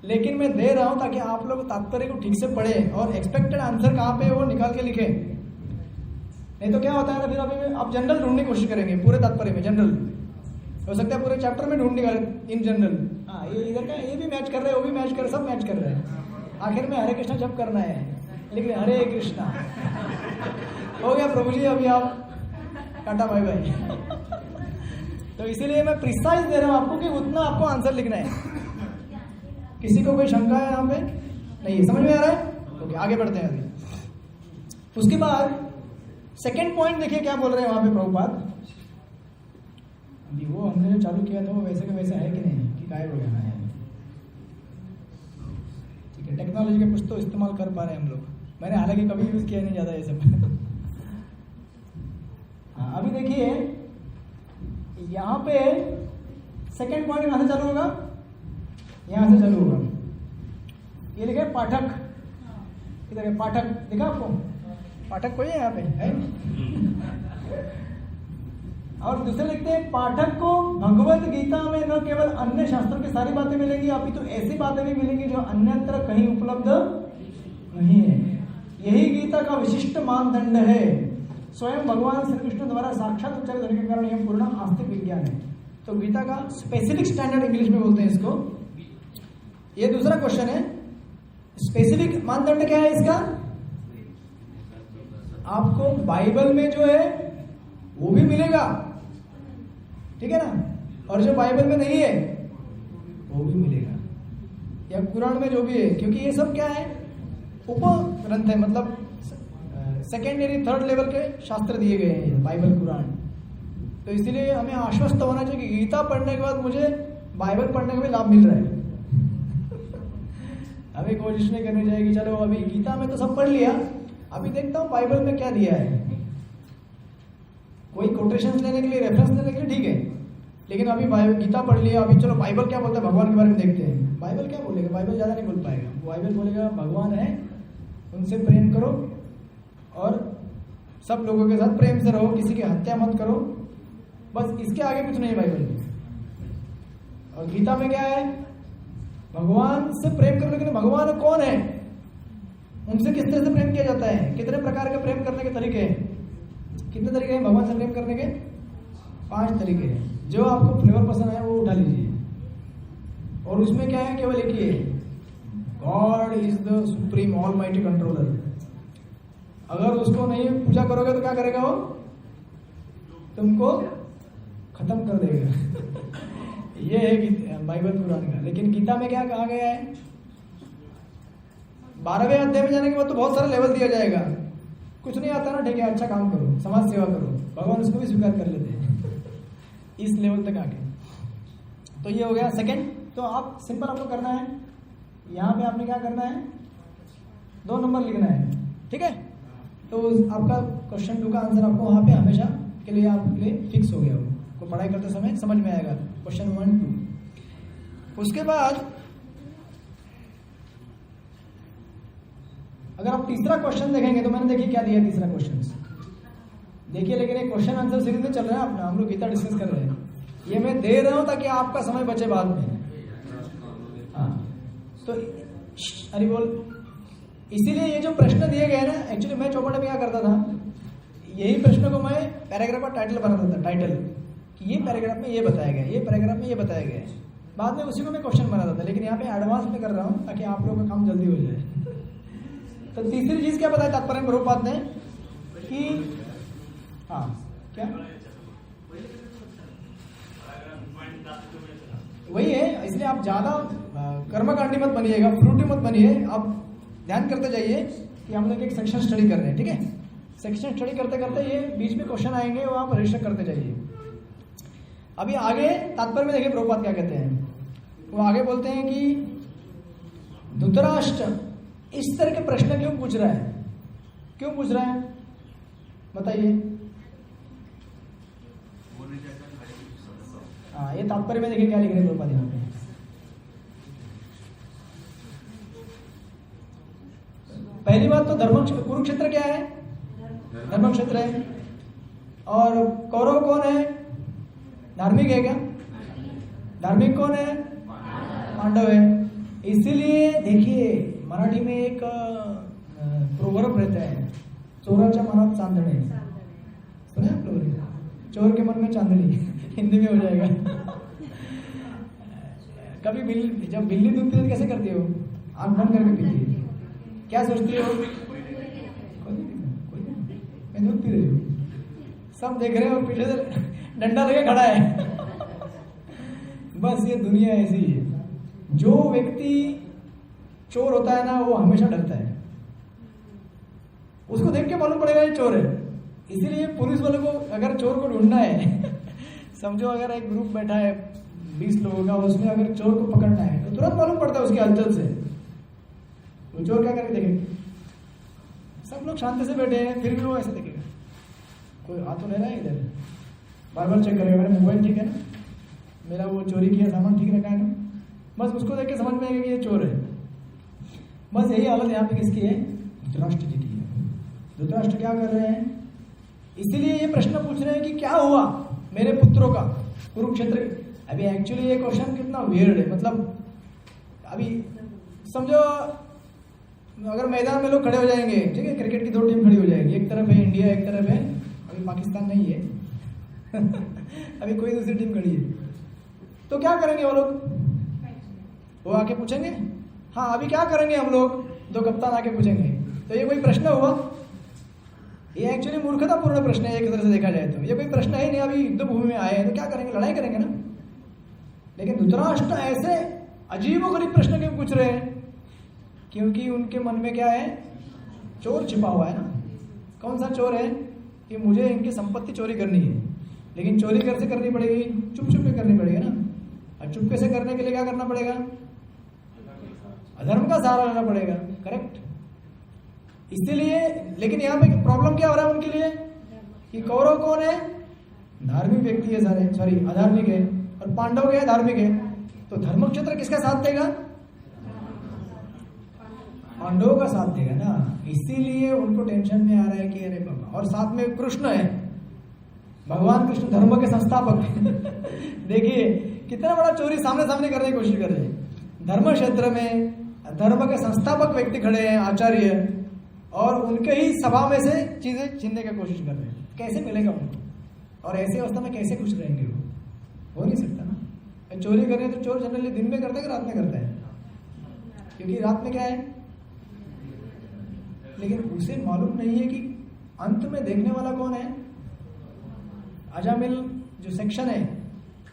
लेकिन मैं दे रहा हूं ताकि आप लोग तात्पर्य को ठीक से पढ़े और एक्सपेक्टेड आंसर कहाँ पे है वो निकाल के लिखे। नहीं तो क्या होता है ना, फिर अभी आप जनरल ढूंढने की कोशिश करेंगे पूरे तात्पर्य में। जनरल हो सकता है पूरे चैप्टर में ढूंढने का इन जनरल, हाँ ये इधर का ये भी मैच कर रहे हैं, वो भी मैच कर रहे, सब मैच कर रहे हैं। आखिर में हरे कृष्णा जप करना है, लेकिन हरे कृष्णा हो गया प्रभु जी, अभी आप टाटा बाय बाय। तो इसीलिए मैं प्रिसाइज दे रहा हूं आपको कि उतना आपको आंसर लिखना है। किसी को कोई शंका है यहाँ पे? नहीं, समझ में आ रहा है? ओके, आगे बढ़ते हैं अभी। उसके बाद सेकंड पॉइंट देखिए क्या बोल रहे हैं वहां पे प्रभुपाद। अभी वो हमने जो चालू किया था वो वैसे का वैसा है कि नहीं, कि गायब हो गया है? ठीक है, टेक्नोलॉजी का कुछ तो इस्तेमाल कर पा रहे हैं हम लोग। मैंने हालांकि कभी यूज किया नहीं ज्यादा ये सब। हाँ, अभी देखिए यहाँ पे सेकंड पॉइंट कहां से चालू होगा? यहां से चालू होगा। ये लिखा है पाठक, इधर है पाठक, दिखा आपको? पाठक कोई है यहाँ पे? है? और दूसरे लिखते हैं पाठक को भगवत गीता में न केवल अन्य शास्त्रों की सारी बातें मिलेंगी, अपितु तो ऐसी बातें भी मिलेंगी जो अन्यत्र कहीं उपलब्ध नहीं है। यही गीता का विशिष्ट मानदंड है। स्वयं भगवान श्री कृष्ण द्वारा साक्षात उच्चारित होने के कारण यह पूर्ण आस्तिक विज्ञान है। तो गीता का स्पेसिफिक स्टैंडर्ड इंग्लिश में बोलते हैं इसको। ये दूसरा क्वेश्चन है, स्पेसिफिक मानदंड क्या है इसका? आपको बाइबल में जो है वो भी मिलेगा, ठीक है ना, और जो बाइबल में नहीं है वो भी मिलेगा, या कुरान में जो भी है, क्योंकि ये सब क्या है, उप ग्रंथ है, मतलब सेकेंडरी थर्ड लेवल के शास्त्र दिए गए हैं बाइबल कुरान। तो इसीलिए हमें आश्वस्त होना चाहिए कि गीता पढ़ने के बाद मुझे बाइबल पढ़ने का भी लाभ मिल रहा है। अभी कोशिश नहीं करनी चाहिए कि चलो अभी गीता में तो सब पढ़ लिया, अभी देखता हूँ बाइबल में क्या दिया है। कोई कोटेशंस लेने के लिए, रेफरेंस लेने के लिए ठीक है, लेकिन अभी गीता पढ़ लिया, अभी चलो बाइबल क्या बोलता है भगवान के बारे में देखते हैं। बाइबल क्या बोलेगा? बाइबल ज्यादा नहीं बोल पाएगा। बाइबल बोलेगा भगवान है, उनसे प्रेम करो और सब लोगों के साथ प्रेम से रहो, किसी की हत्या मत करो, बस इसके आगे कुछ नहीं बाइबल में। और गीता में क्या है? भगवान से प्रेम करो, लेकिन भगवान कौन है, उनसे किस तरह से प्रेम किया जाता है, कितने प्रकार के प्रेम करने के तरीके हैं, कितने तरीके हैं भगवान से प्रेम करने के? 5 तरीके हैं। जो आपको फ्लेवर पसंद है वो उठा लीजिए, और उसमें क्या है, केवल एक ही है, God is the supreme all mighty controller. अगर उसको नहीं पूजा करोगे तो क्या करेगा वो? तुमको खत्म कर देगा। ये है बाइबल कुरान का। लेकिन गीता में क्या कहा गया है? 12वें अध्याय में जाने के बाद तो बहुत सारा लेवल दिया जाएगा। कुछ नहीं आता ना, ठीक है, अच्छा काम करो, समाज सेवा करो, भगवान उसको भी स्वीकार कर लेते हैं इस लेवल तक आके। तो ये हो गया सेकंड। तो आप सिंपल आपको करना है, यहाँ पे आपने क्या करना है, 2 नंबर लिखना है, ठीक है। तो आपका क्वेश्चन 2 का आंसर आपको वहां पे हमेशा के लिए आपके लिए फिक्स हो गया, को पढ़ाई करते समय समझ में आएगा, क्वेश्चन 1, 2। उसके बाद अगर आप तीसरा क्वेश्चन देखेंगे तो मैंने देखिए क्या दिया है तीसरा क्वेश्चन, देखिए। लेकिन एक क्वेश्चन आंसर सीरीज में चल रहा है अपना, हम लोग गीता डिस्कस कर रहे हैं। ये मैं दे रहा हूं ताकि आपका समय बचे बाद में। हाँ, तो अरे बोल, इसीलिए ये जो प्रश्न दिए गए ना, एक्चुअली मैं चौपड़ में क्या करता था, यही प्रश्न को मैं पैराग्राफ का टाइटल बनाता था, टाइटल कि ये पैराग्राफ में ये बताया गया, ये पैराग्राफ में ये बताया गया, बाद में उसी को मैं क्वेश्चन बनाता था। लेकिन यहाँ पे एडवांस में कर रहा हूँ ताकि आप लोगों का काम जल्दी हो जाए। तो तीसरी चीज क्या बताया तात्पर्य प्रभुपाद ने कि हाँ क्या वही है, इसलिए आप ज्यादा कर्मकांडी मत बनिएगा, फ्रूटी मत बनिए। आप ध्यान करते जाइए कि हम लोग एक सेक्शन स्टडी कर रहे हैं, ठीक है। सेक्शन स्टडी करते करते ये बीच में क्वेश्चन आएंगे, वो आप रजिस्टर करते जाइए। अभी आगे तात्पर्य में देखिए प्रभुपाद क्या कहते हैं। वो आगे बोलते हैं कि धृतराष्ट्र इस तरह के प्रश्न क्यों पूछ रहा है, क्यों पूछ रहा है बताइए। हाँ, ये तात्पर्य में देखिए क्या लिख रहे हैं प्रभुपाद यहाँ पे। पहली बात तो धर्म कुरुक्षेत्र क्या है, धर्म क्षेत्र है। और कौरव कौन है, धार्मिक है क्या, धार्मिक कौन है, पांडव है। इसीलिए देखिए मराठी में एक प्रोवर्ब रहता है, चोराच्या मनात चांदणे, सुना आप लोगों ने, चोर के मन में चांदनी, हिंदी में हो जाएगा। कभी बिल्ली, जब बिल्ली दूध पीती कैसे करती हो, आंख बंद करके पीती है, क्या सोचती हो, मैं दूध पी रही हूँ, सब देख रहे हैं और पीछे से डंडा लेके खड़ा है। बस ये दुनिया ऐसी है। जो व्यक्ति चोर होता है ना, वो हमेशा डरता है, उसको देख के मालूम पड़ेगा ये चोर है। इसीलिए पुलिस वालों को अगर चोर को ढूंढना है, समझो अगर एक ग्रुप बैठा है 20 लोगों का, उसमें अगर चोर को पकड़ना है तो तुरंत मालूम पड़ता है उसकी हलचल से। तो चोर क्या करके देखेंगे, सब लोग शांति से बैठे हैं, फिर भी वो ऐसे देखेगा, कोई आ तो नहीं रहा है इधर, बार बार चेक करेगा मेरा मोबाइल ठीक है ना, मेरा वो चोरी किया सामान ठीक रखा है ना, बस उसको देख के समझ में आएगा कि ये चोर है। बस यही हालत यहाँ पे किसकी है, धृतराष्ट्र जी की है। धृतराष्ट्र क्या कर रहे हैं, इसीलिए ये प्रश्न पूछ रहे हैं कि क्या हुआ मेरे पुत्रों का कुरुक्षेत्र। अभी एक्चुअली ये क्वेश्चन कितना वियर्ड है, मतलब अभी समझो अगर मैदान में लोग खड़े हो जाएंगे, ठीक है, क्रिकेट की 2 टीम खड़ी हो जाएगी, एक तरफ है इंडिया, एक तरफ है, अभी पाकिस्तान नहीं है अभी कोई दूसरी टीम खड़ी है, तो क्या करेंगे वो लोग, वो आके पूछेंगे, हाँ अभी क्या करेंगे हम लोग, 2 कप्तान आके पूछेंगे। तो ये कोई प्रश्न हुआ, ये एक्चुअली मूर्खतापूर्ण प्रश्न है एक तरह से देखा जाए तो। ये कोई प्रश्न है नहीं, अभी युद्ध भूमि में आए हैं तो क्या करेंगे, लड़ाई करेंगे ना। लेकिन धृतराष्ट्र ऐसे अजीबोगरीब प्रश्न क्यों पूछ रहे हैं, क्योंकि उनके मन में क्या है, चोर छिपा हुआ है ना। कौन सा चोर है, कि मुझे इनकी संपत्ति चोरी करनी है, लेकिन चोरी कैसे करनी पड़ेगी, चुप चुप के करनी पड़ेगी ना। और चुपके से करने के लिए क्या करना पड़ेगा, अधर्म का सहारा लेना पड़ेगा, करेक्ट। इसीलिए, लेकिन यहाँ पे प्रॉब्लम क्या हो रहा है उनके लिए, कि कौरव कौन है, धार्मिक व्यक्ति है सारे, सॉरी अधार्मिक है, और पांडव क्या है, धार्मिक है। तो धर्म क्षेत्र किसका साथ देगा, पांडवों का साथ देगा ना। इसीलिए उनको टेंशन में आ रहा है कि अरे बाबा, और साथ में कृष्ण है, भगवान कृष्ण धर्म के संस्थापक देखिए कितना बड़ा चोरी सामने सामने करने की कोशिश कर रहे हैं। धर्म क्षेत्र में धर्म के संस्थापक व्यक्ति खड़े हैं, आचार्य, और उनके ही सभा में से चीजें छीनने की कोशिश कर रहे हैं। कैसे मिलेगा उनको, और ऐसी अवस्था में कैसे खुश रहेंगे वो, हो नहीं सकता ना। चोरी करें तो चोर जनरली दिन में करता है कि रात में करता है, क्योंकि रात में क्या है, लेकिन उसे मालूम नहीं है कि अंत में देखने वाला कौन है। अजामिल जो सेक्शन है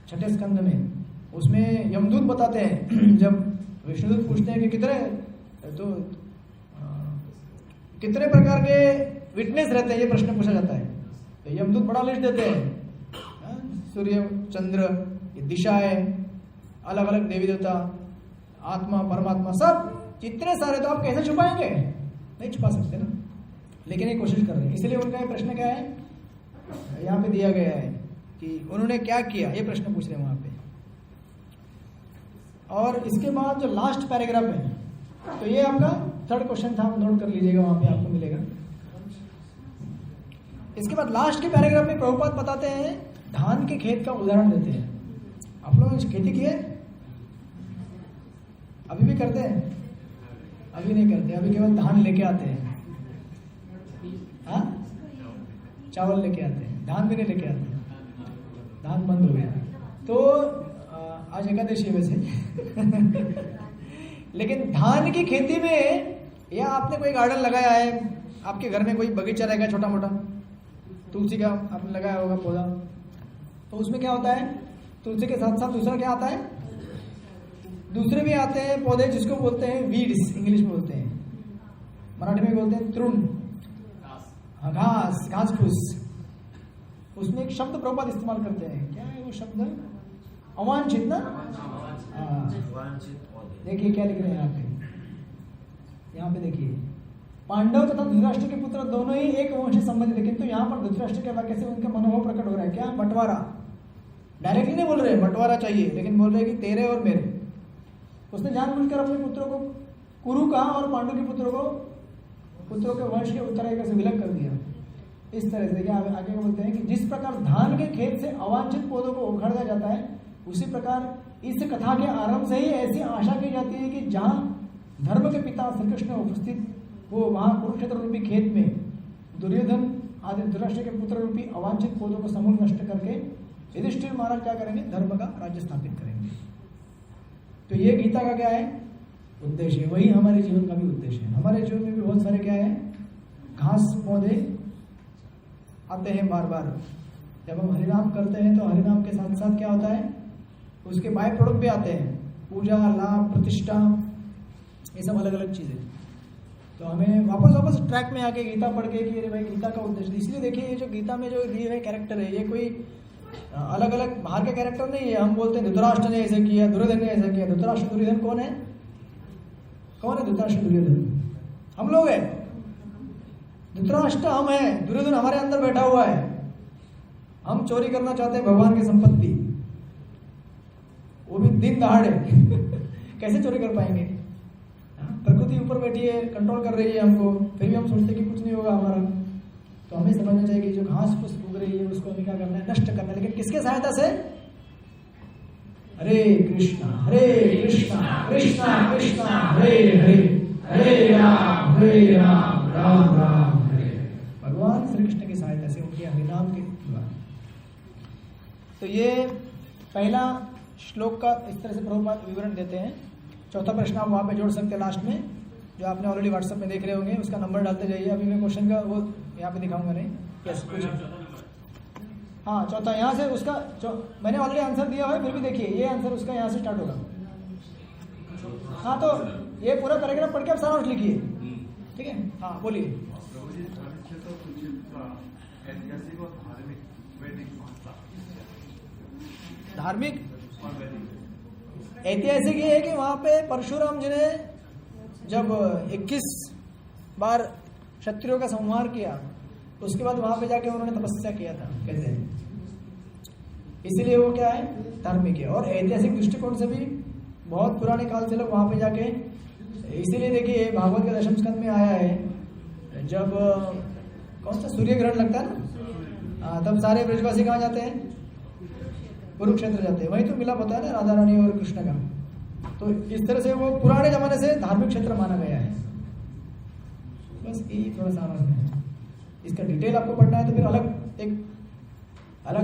6ठे स्कंद में, उसमें यमदूत बताते हैं, जब विष्णुदूत पूछते हैं कि कितने प्रकार के विटनेस रहते हैं, ये प्रश्न पूछा जाता है, तो यमदूत बड़ा लिस्ट देते हैं, सूर्य, चंद्र, दिशा है, अलग अलग देवी देवता, आत्मा, परमात्मा, सब इतने सारे, तो आप कैसे छुपाएंगे, नहीं छुपा सकते ना। लेकिन ये कोशिश कर रहे हैं। इसलिए उनका ये प्रश्न क्या है, यहाँ पे दिया गया है कि उन्होंने क्या किया, ये प्रश्न पूछ रहे हैं वहां पे। और इसके बाद जो लास्ट पैराग्राफ है, तो ये आपका 3rd क्वेश्चन था, नोट कर लीजिएगा, वहां पे आपको मिलेगा। इसके बाद लास्ट के पैराग्राफ में प्रभुपाद बताते हैं, धान के खेत का उदाहरण देते हैं। आप लोगों ने खेती की है, अभी भी करते हैं, अभी नहीं करते, अभी केवल धान लेके आते हैं, हाँ चावल लेके आते हैं, धान भी नहीं लेके आते, धान बंद हो गया। तो आज एकादशी है वैसे लेकिन धान की खेती में, या आपने कोई गार्डन लगाया है, आपके घर में कोई बगीचा रहेगा छोटा मोटा, तुलसी का आपने लगाया होगा पौधा, तो उसमें क्या होता है, तुलसी के साथ साथ दूसरा क्या आता है, दूसरे भी आते हैं पौधे जिसको बोलते हैं वीड्स, इंग्लिश में बोलते हैं, मराठी में बोलते हैं तृण, घास, घास फूस। उसमें एक शब्द प्रभुपाद इस्तेमाल करते हैं, क्या है वो शब्द? अवांछित ना? देखिए क्या लिख रहे हैं यहाँ पे, यहाँ पे देखिए, पांडव तथा धृतराष्ट्र के पुत्र दोनों ही एक वंश से संबंधित है, किंतु यहाँ पर धृतराष्ट्र के वाक्य से उनका मनोभाव प्रकट हो रहा है। क्या? बंटवारा। डायरेक्टली नहीं बोल रहे बंटवारा चाहिए, लेकिन बोल रहे कि तेरे और मेरे। उसने जानबूझकर अपने पुत्रों को कुरु का और पांडु के पुत्रों के वंश के उत्तराधिकारी से विलग कर दिया। इस तरह से आगे बोलते हैं कि जिस प्रकार धान के खेत से अवांछित पौधों को उखाड़ दिया जाता है, उसी प्रकार इस कथा के आरंभ से ही ऐसी आशा की जाती है कि जहां धर्म के पिता श्री कृष्ण उपस्थित हो, वहां कुरुक्षेत्र रूपी खेत में दुर्योधन आदि धृतराष्ट्र के पुत्र रूपी अवांछित पौधों को समूल नष्ट करके युधिष्ठिर महाराज क्या करेंगे? धर्म का राज्य स्थापित करेंगे। तो ये गीता का क्या है? उद्देश्य। वही हमारे जीवन का भी उद्देश्य है। हमारे जीवन में भी बहुत सारे क्या है? घास पौधे आते हैं बार बार। जब हम हरिनाम करते हैं तो हरिनाम के साथ साथ क्या होता है? उसके बाय प्रोडक्ट भी आते हैं, पूजा, लाभ, प्रतिष्ठा, ये सब अलग अलग चीजें। तो हमें वापस ट्रैक में आके गीता पढ़ के कि अरे भाई गीता का उद्देश्य। इसलिए देखिए ये जो गीता में जो दिए हुए कैरेक्टर है, ये कोई अलग अलग बाहर के कैरेक्टर नहीं है। हम बोलते हैं धृतराष्ट्र ने ऐसे किया, दुर्योधन ने ऐसा किया। धृतराष्ट्र दुर्योधन कौन है? कौन है धृतराष्ट्र दुर्योधन? हम लोग हैं। धृतराष्ट्र हम हैं, दुर्योधन हमारे अंदर बैठा हुआ है। हम चोरी करना चाहते हैं भगवान की संपत्ति, वो भी दिन दहाड़े। कैसे चोरी कर पाएंगे? प्रकृति ऊपर बैठी है, कंट्रोल कर रही है हमको, फिर भी हम सोचते कि कुछ नहीं होगा हमारा। तो हमें समझना चाहिए कि जो घास फूस उग रही है उसको हमें क्या करना है? नष्ट करना है। लेकिन किसके सहायता से? हरे कृष्णा कृष्णा कृष्णा हरे हरे, हरे राम राम राम हरे। भगवान श्री कृष्ण की सहायता से, उनके हरिनाम के द्वारा। तो ये पहला श्लोक का इस तरह से प्रभुपाद विवरण देते हैं। चौथा प्रश्न आप वहाँ पे जोड़ सकते हैं लास्ट में, जो आपने ऑलरेडी व्हाट्सएप में देख रहे होंगे, उसका नंबर डालते जाइए। अभी मैं क्वेश्चन का वो यहाँ पे दिखाऊंगा नहीं। यस, हाँ चौथा यहाँ से उसका मैंने ऑलरेडी आंसर दिया हुआ है, फिर भी देखिए ये आंसर उसका यहाँ से स्टार्ट होगा। हाँ तो ये पूरा पैराग्राफ पढ़ के आप सारा नोट लिखिए, ठीक है? हाँ बोलिए। धार्मिक ऐतिहासिक ये है कि वहां पे परशुराम जी ने जब 21 बार क्षत्रियों का संहार किया, उसके बाद वहां पे जाके उन्होंने तपस्या किया था, कहते हैं। इसीलिए वो क्या है? धार्मिक है। और ऐतिहासिक दृष्टिकोण से भी बहुत पुराने काल से लोग वहां पे जाके, इसीलिए देखिए भागवत के दशम स्कंद में आया है, जब कौन सा सूर्य ग्रहण लगता है ना, तब सारे ब्रजवासी कहाँ जाते हैं? कुरुक्षेत्र जाते हैं। वही तो मिलाप होता है ना राधा रानी और कृष्ण का। तो इस तरह से वो पुराने जमाने से धार्मिक क्षेत्र माना गया है। बस यही थोड़ा सा है। इसका डिटेल आपको पढ़ना है तो फिर अलग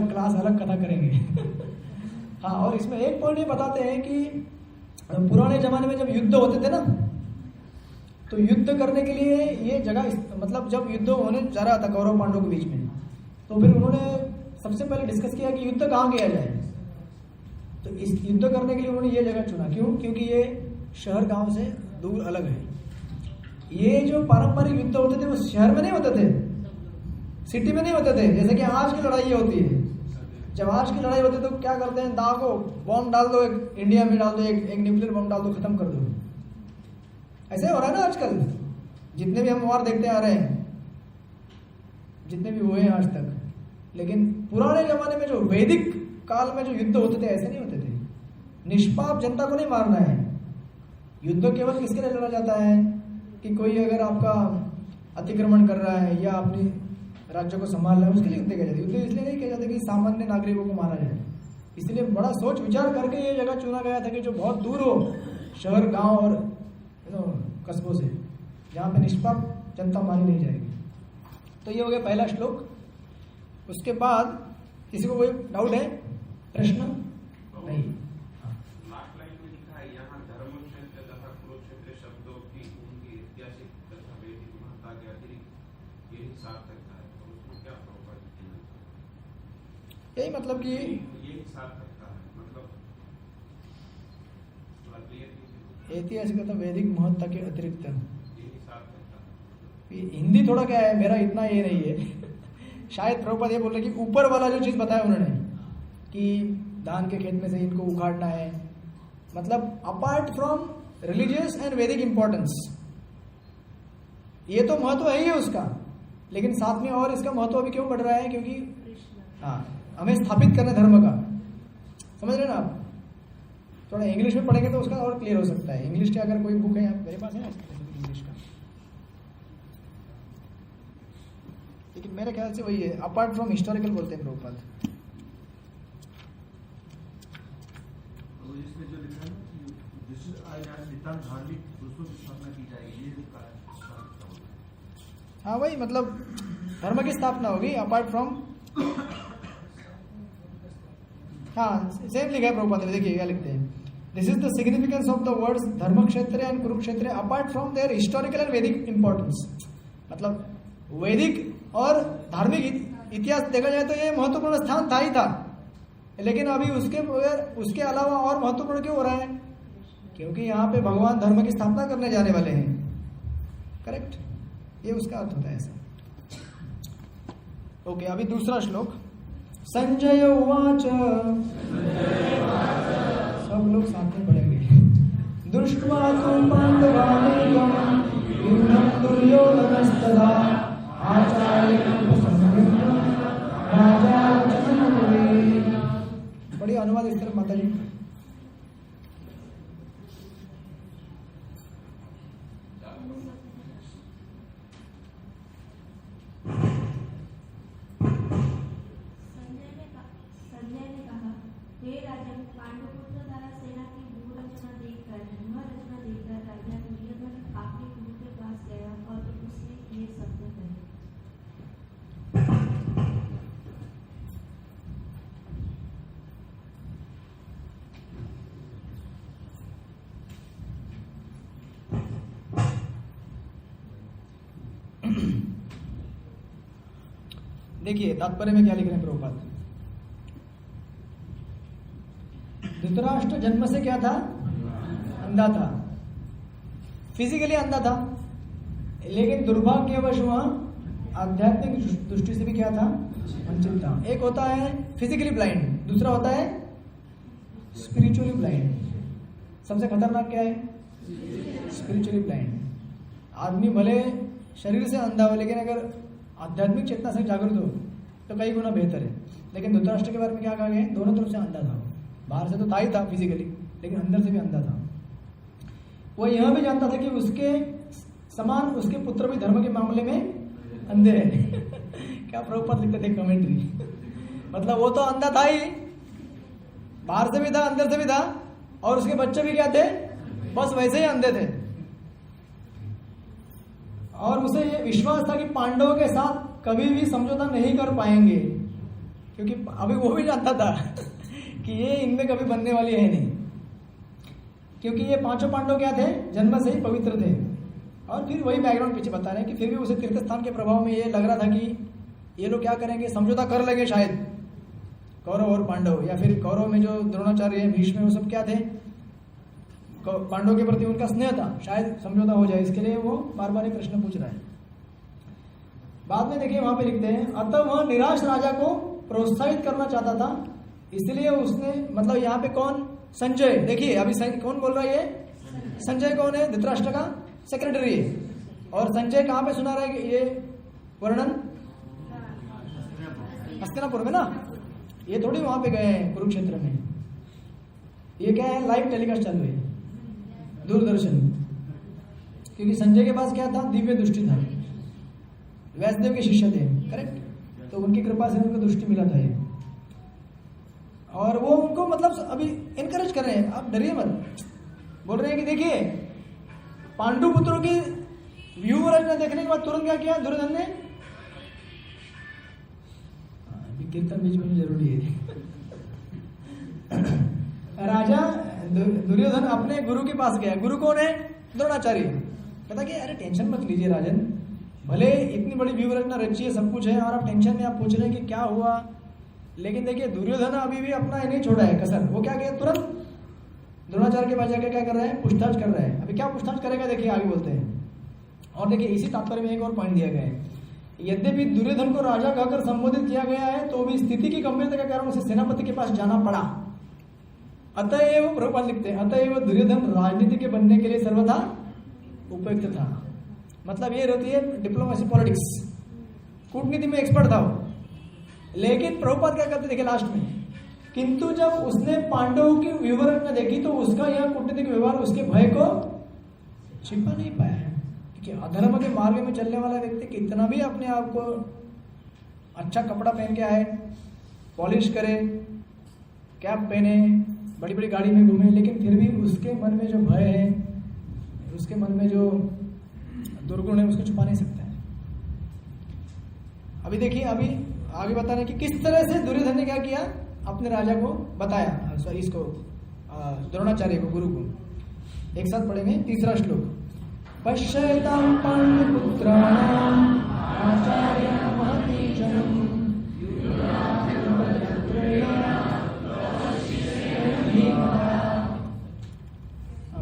क्लास, अलग कथा करेंगे। हाँ, और इसमें एक पॉइंट ये बताते हैं कि पुराने जमाने में जब युद्ध होते थे ना, तो युद्ध करने के लिए ये जगह, मतलब जब युद्ध होने जा रहा था कौरव पांडवों के बीच में, तो फिर उन्होंने सबसे पहले डिस्कस किया कि युद्ध कहाँ किया जाए। तो इस युद्ध करने के लिए उन्होंने ये जगह चुना। क्यों? क्योंकि ये शहर गांव से दूर अलग है। ये जो पारंपरिक युद्ध होते थे वो शहर में नहीं होते थे, सिटी में नहीं होते थे, जैसे कि आज की लड़ाई होती है। जब आज की लड़ाई होती है तो क्या करते हैं? दाव को बॉम्ब डाल दो, एक इंडिया में डाल दो, एक न्यूक्लियर बॉम्ब डाल दो, खत्म कर दो। ऐसे हो रहा है ना आजकल। जितने भी हम वार देखते आ रहे हैं, जितने भी हुए हैं आज तक। लेकिन पुराने जमाने में जो वैदिक काल में जो युद्ध होते थे, ऐसे नहीं होते थे। निष्पाप जनता को नहीं मारना है। युद्ध केवल किसके लिए लड़ा जाता है? कि कोई अगर आपका अतिक्रमण कर रहा है या अपनी राज्य को संभाल रहा है, उसके लिए युद्ध किया जाता है। युद्ध इसलिए नहीं किया जाता कि सामान्य नागरिकों को मारा जाए। इसलिए बड़ा सोच विचार करके ये जगह चुना गया था कि जो बहुत दूर हो शहर, गांव और कस्बों से, जहाँ पे निष्पाप जनता मारी नहीं जाएगी। तो ये हो गया पहला श्लोक। उसके बाद किसी को कोई डाउट है, प्रश्न? नहीं। लास्ट लाइन में लिखा है यहाँ धर्मक्षेत्र तथा कुरुक्षेत्र शब्दों की उनकी ऐतिहासिक तथा वैदिक महत्ता के अतिरिक्त यही सार्थकता है। तो उसमें क्या प्रॉपर कहना? यही मतलब कि यही सार्थकता है, मतलब ऐतिहासिक तथा वैदिक महत्ता के अतिरिक्त यही सार्थकता है। हिंदी थोड़ा क्या है, मेरा इतना ये नहीं है शायद प्रभुपाद ये बोल रहे कि ऊपर वाला जो चीज बताया उन्होंने कि धान के खेत में से इनको उखाड़ना है, मतलब apart from religious and Vedic importance, ये तो महत्व है ही उसका, लेकिन साथ में और इसका महत्व अभी क्यों बढ़ रहा है, क्योंकि हाँ हमें स्थापित करना धर्म का, समझ रहे ना आप। थोड़ा इंग्लिश में पढ़ेंगे तो उसका और क्लियर हो सकता है। इंग्लिश की अगर कोई बुक है आप मेरे पास है ना इंग्लिश का, लेकिन मेरे ख्याल से वही है, अपार्ट फ्रॉम हिस्टोरिकल बोलते हैं प्रभुपाद। इसमें जो लिखा है नितांत धार्मिक पुरुषों की स्थापना की जाएगी, ये जो कारण हाँ वही मतलब धर्म की स्थापना होगी अपार्ट फ्रॉम, हाँ सेम लिखा है प्रभुपाद ने, देखिए क्या लिखते हैं, this is the significance of the words Dharmakshetra and Kurukshetra apart from their historical and Vedic importance. मतलब वैदिक और धार्मिक इतिहास देखा जाए तो ये महत्वपूर्ण स्थान था ही था, लेकिन अभी उसके अलावा और महत्वपूर्ण क्यों हो रहा है, क्योंकि यहाँ पे भगवान धर्म की स्थापना करने जाने वाले हैं। करेक्ट, ये उसका अर्थ होता है ऐसा। ओके, अभी दूसरा श्लोक। संजय उवाच, सब लोग साथ में पढ़ेंगे। दृष्ट्वा तु पाण्डवानीकं युद्धं दुर्योधनस्तदा आचार्यं प्रसन्नं राजा वचनमुने। बड़ी अनुवाद इस तरफ माता जी। देखिए तात्पर्य में क्या लिख रहे हैं प्रभुपाद। धृतराष्ट्र जन्म से क्या था, अंधा था, फिजिकली अंधा था, लेकिन दुर्भाग्यवश वह आध्यात्मिक दृष्टि से भी क्या था, वंचित था। एक होता है फिजिकली ब्लाइंड, दूसरा होता है स्पिरिचुअली ब्लाइंड। सबसे खतरनाक क्या है, स्पिरिचुअली ब्लाइंड। आदमी भले शरीर से अंधा हो, लेकिन अगर आध्यात्मिक चेतना से जागरूक हो तो कई गुना बेहतर है। लेकिन धृतराष्ट्र के बारे में क्या कहा गया, दोनों तरफ से अंधा था। बाहर से तो था ही था फिजिकली, लेकिन अंदर से भी अंधा था। वो यह भी जानता था कि उसके समान उसके पुत्र भी धर्म के मामले में अंधे हैं क्या प्रभुपाद लिखते थे कमेंट्री। मतलब वो तो अंधा था ही, बाहर से भी था अंदर से भी था, और उसके बच्चे भी क्या थे, बस वैसे ही अंधे थे। और उसे ये विश्वास था कि पांडवों के साथ कभी भी समझौता नहीं कर पाएंगे, क्योंकि अभी वो भी जानता था कि ये इनमें कभी बनने वाली है नहीं, क्योंकि ये पांचों पांडव क्या थे, जन्म से ही पवित्र थे। और फिर वही बैकग्राउंड पीछे बता रहे हैं कि फिर भी उसे तीर्थ स्थान के प्रभाव में ये लग रहा था कि ये लोग क्या करेंगे, समझौता कर लेंगे शायद, कौरव और पांडव, या फिर कौरव में जो द्रोणाचार्य है, भीष्म, वो सब क्या थे, पांडवों के प्रति उनका स्नेह था, शायद समझौता हो जाए। इसके लिए वो बार बार प्रश्न पूछ रहा है। बाद में देखिए वहां पे लिखते हैं, अतः वह निराश राजा को प्रोत्साहित करना चाहता था, इसलिए उसने, मतलब यहाँ पे कौन, संजय। देखिए अभी कौन बोल रहा है, ये संजय कौन है, धृतराष्ट्र का सेक्रेटरी है। और संजय कहाँ पे सुना रहा है ये वर्णन, हस्तिनापुर में ना, ये थोड़ी वहां पे गए हैं कुरुक्षेत्र में। ये क्या है, लाइव टेलीकास्ट चालू है दूरदर्शन, क्योंकि संजय के पास क्या था, दिव्य दृष्टि था, व्यासदेव के शिष्य थे। करेक्ट, तो उनकी कृपा से उनको दृष्टि मिला था ये। और वो उनको मतलब अभी इनकरेज कर रहे हैं, आप डरिए मत, बोल रहे हैं कि देखिए पांडु पुत्रों की व्यू रचना देखने के बाद तुरंत क्या किया दुर्योधन ने, कीर्तन बीच में जरूरी है राजा दुर्योधन अपने गुरु के पास गया। गुरु कौन है, द्रोणाचार्य। कहता कि अरे टेंशन मत लीजिए राजन, भले इतनी बड़ी व्यू रचना रची है, सब कुछ है, और आप टेंशन में आप पूछ रहे हैं कि क्या हुआ, लेकिन देखिए दुर्योधन अभी भी अपना नहीं छोड़ा है कसर। वो क्या किया, तुरंत द्रोणाचार्य के पास जाकर क्या कर रहे हैं, पूछताछ कर रहे हैं। अभी क्या पूछताछ करेगा देखिए, आगे बोलते हैं। और देखिए इसी तात्पर्य में एक और पॉइंट दिया गया है, यद्यपि दुर्योधन को राजा कहकर संबोधित किया गया है तो भी स्थिति की गंभीरता के कारण उसे सेनापति के पास जाना पड़ा। अतएव प्रभुपाद लिखते हैं, अतएव दुर्योधन राजनीति के बनने के लिए सर्वथा उपयुक्त था। मतलब ये रहती है डिप्लोमेसी, पॉलिटिक्स, कूटनीति में एक्सपर्ट था वो। लेकिन प्रभुपाद क्या करते देखिए लास्ट में, किंतु जब उसने पांडवों की विवरण में देखी तो उसका यह कूटनीतिक व्यवहार उसके भय को छिपा नहीं पाया है। कि अधर्म के मार्ग में चलने वाला व्यक्ति कितना भी अपने आप को अच्छा कपड़ा पहन के आए, पॉलिश करे, कैप पहने, बड़ी बड़ी गाड़ी में घूमे, लेकिन फिर भी उसके मन में जो भय है, उसके मन में जो दुर्गुण है, उसको छुपा नहीं सकता है। अभी देखिए, अभी आगे बताना कि किस तरह से दुर्योधन ने क्या किया, अपने राजा को बताया, सॉरी इसको द्रोणाचार्य को, गुरु को। एक साथ पढ़ेंगे तीसरा श्लोक। पश्यतां पांडुपुत्राणाम् आचार्यं महतीजनम्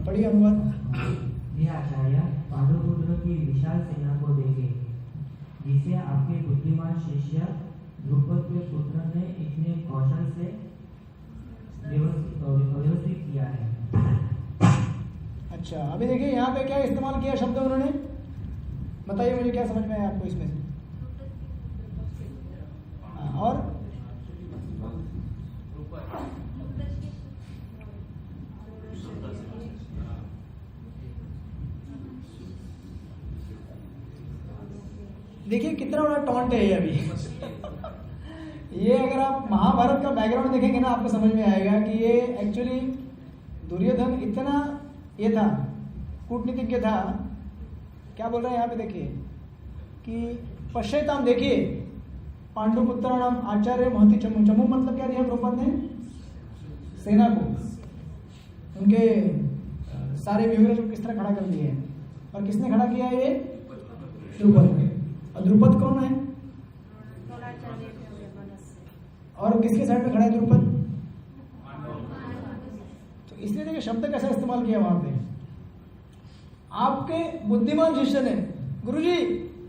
पढ़िए अनुवाद। हे आचार्य, पांडुपुत्र की विशाल सेना को देखें, जिसे आपके बुद्धिमान शिष्य द्रुपद के पुत्र ने इतने कौशल से व्यवस्थित किया है। अच्छा, अभी देखिए यहाँ पे क्या इस्तेमाल किया शब्द उन्होंने, बताइए मुझे क्या समझ में आया आपको इसमें से। और देखिए कितना बड़ा टॉन्ट है ये अभी। ये अगर आप महाभारत का बैकग्राउंड देखेंगे ना, आपको समझ में आएगा कि ये एक्चुअली दुर्योधन इतना ये था, कूटनीतिज्ञ था। क्या बोल रहे हैं यहाँ पे देखिए कि पश्यताम, देखिए पांडुपुत्राणाम आचार्य महती चमू। चमू मतलब क्या दिया प्रभुपाद ने, सेना को, उनके सारे विवरण को किस तरह खड़ा कर दिए। और किसने खड़ा किया ये, द्रुपद ने। और द्रुपद कौन है, और किसके साइड में खड़ा है द्रुपद। तो इसलिए देखिए शब्द कैसा इस्तेमाल किया वहां पे, आपके बुद्धिमान शिष्य ने, गुरुजी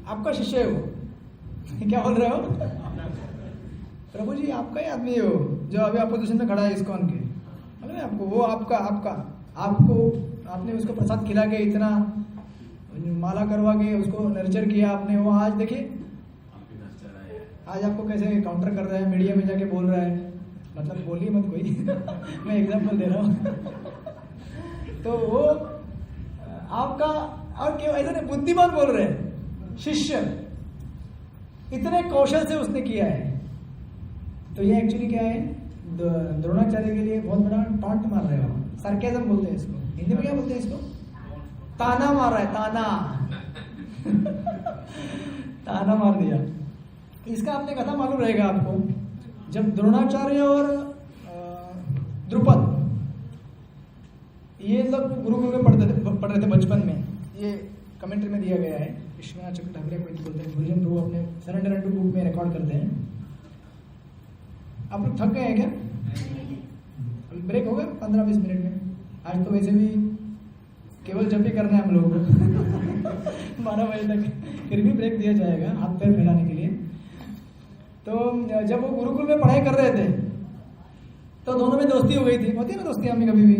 आपका शिष्य है वो। क्या बोल रहे हो, प्रभु जी आपका ही आदमी है वो, जो अभी अपोजिशन में खड़ा है इस्कॉन के, मतलब आपको वो आपका आपको आपने उसको प्रसाद खिला के, इतना माला करवा के उसको नर्चर किया आपने, वो आज देखिए आज आपको कैसे काउंटर कर रहा है, मीडिया में जाके बोल रहा है। मतलब बोलिए मत कोई मैं एग्जांपल दे रहा हूँ। तो वो आपका, और क्यों ऐसा नहीं, बुद्धिमान बोल रहे हैं, शिष्य इतने कौशल से उसने किया है। तो ये एक्चुअली क्या है, द्रोणाचार्य के लिए बहुत बड़ा टॉन्ट मार रहे हो, सरकेज़म बोलते हैं इसको, हिंदी में क्या बोलते हैं इसको, ताना मार रहा है, ताना मार दिया। इसका आपने कथा मालूम रहेगा आपको, जब द्रोणाचार्य और द्रुपद ये लोग गुरुकुल में पढ़ रहे थे बचपन में, ये कमेंट्री में दिया गया है, विश्वनाथ चक्रवर्ती ठाकुर को बोलते हैं, गुरुजन प्रभु अपने सरेंडर एंड बुक में रिकॉर्ड करते हैं। आप लोग थक गए हैं क्या, ब्रेक हो गया 15-20 मिनट में। आज तो वैसे भी केवल जब भी करना है हम लोगों को 12 बजे तक, फिर भी ब्रेक दिया जाएगा हाथ पैर फैलाने के लिए। तो जब वो गुरुकुल में पढ़ाई कर रहे थे तो दोनों में दोस्ती हो गई थी, होती है ना दोस्ती हमें कभी भी।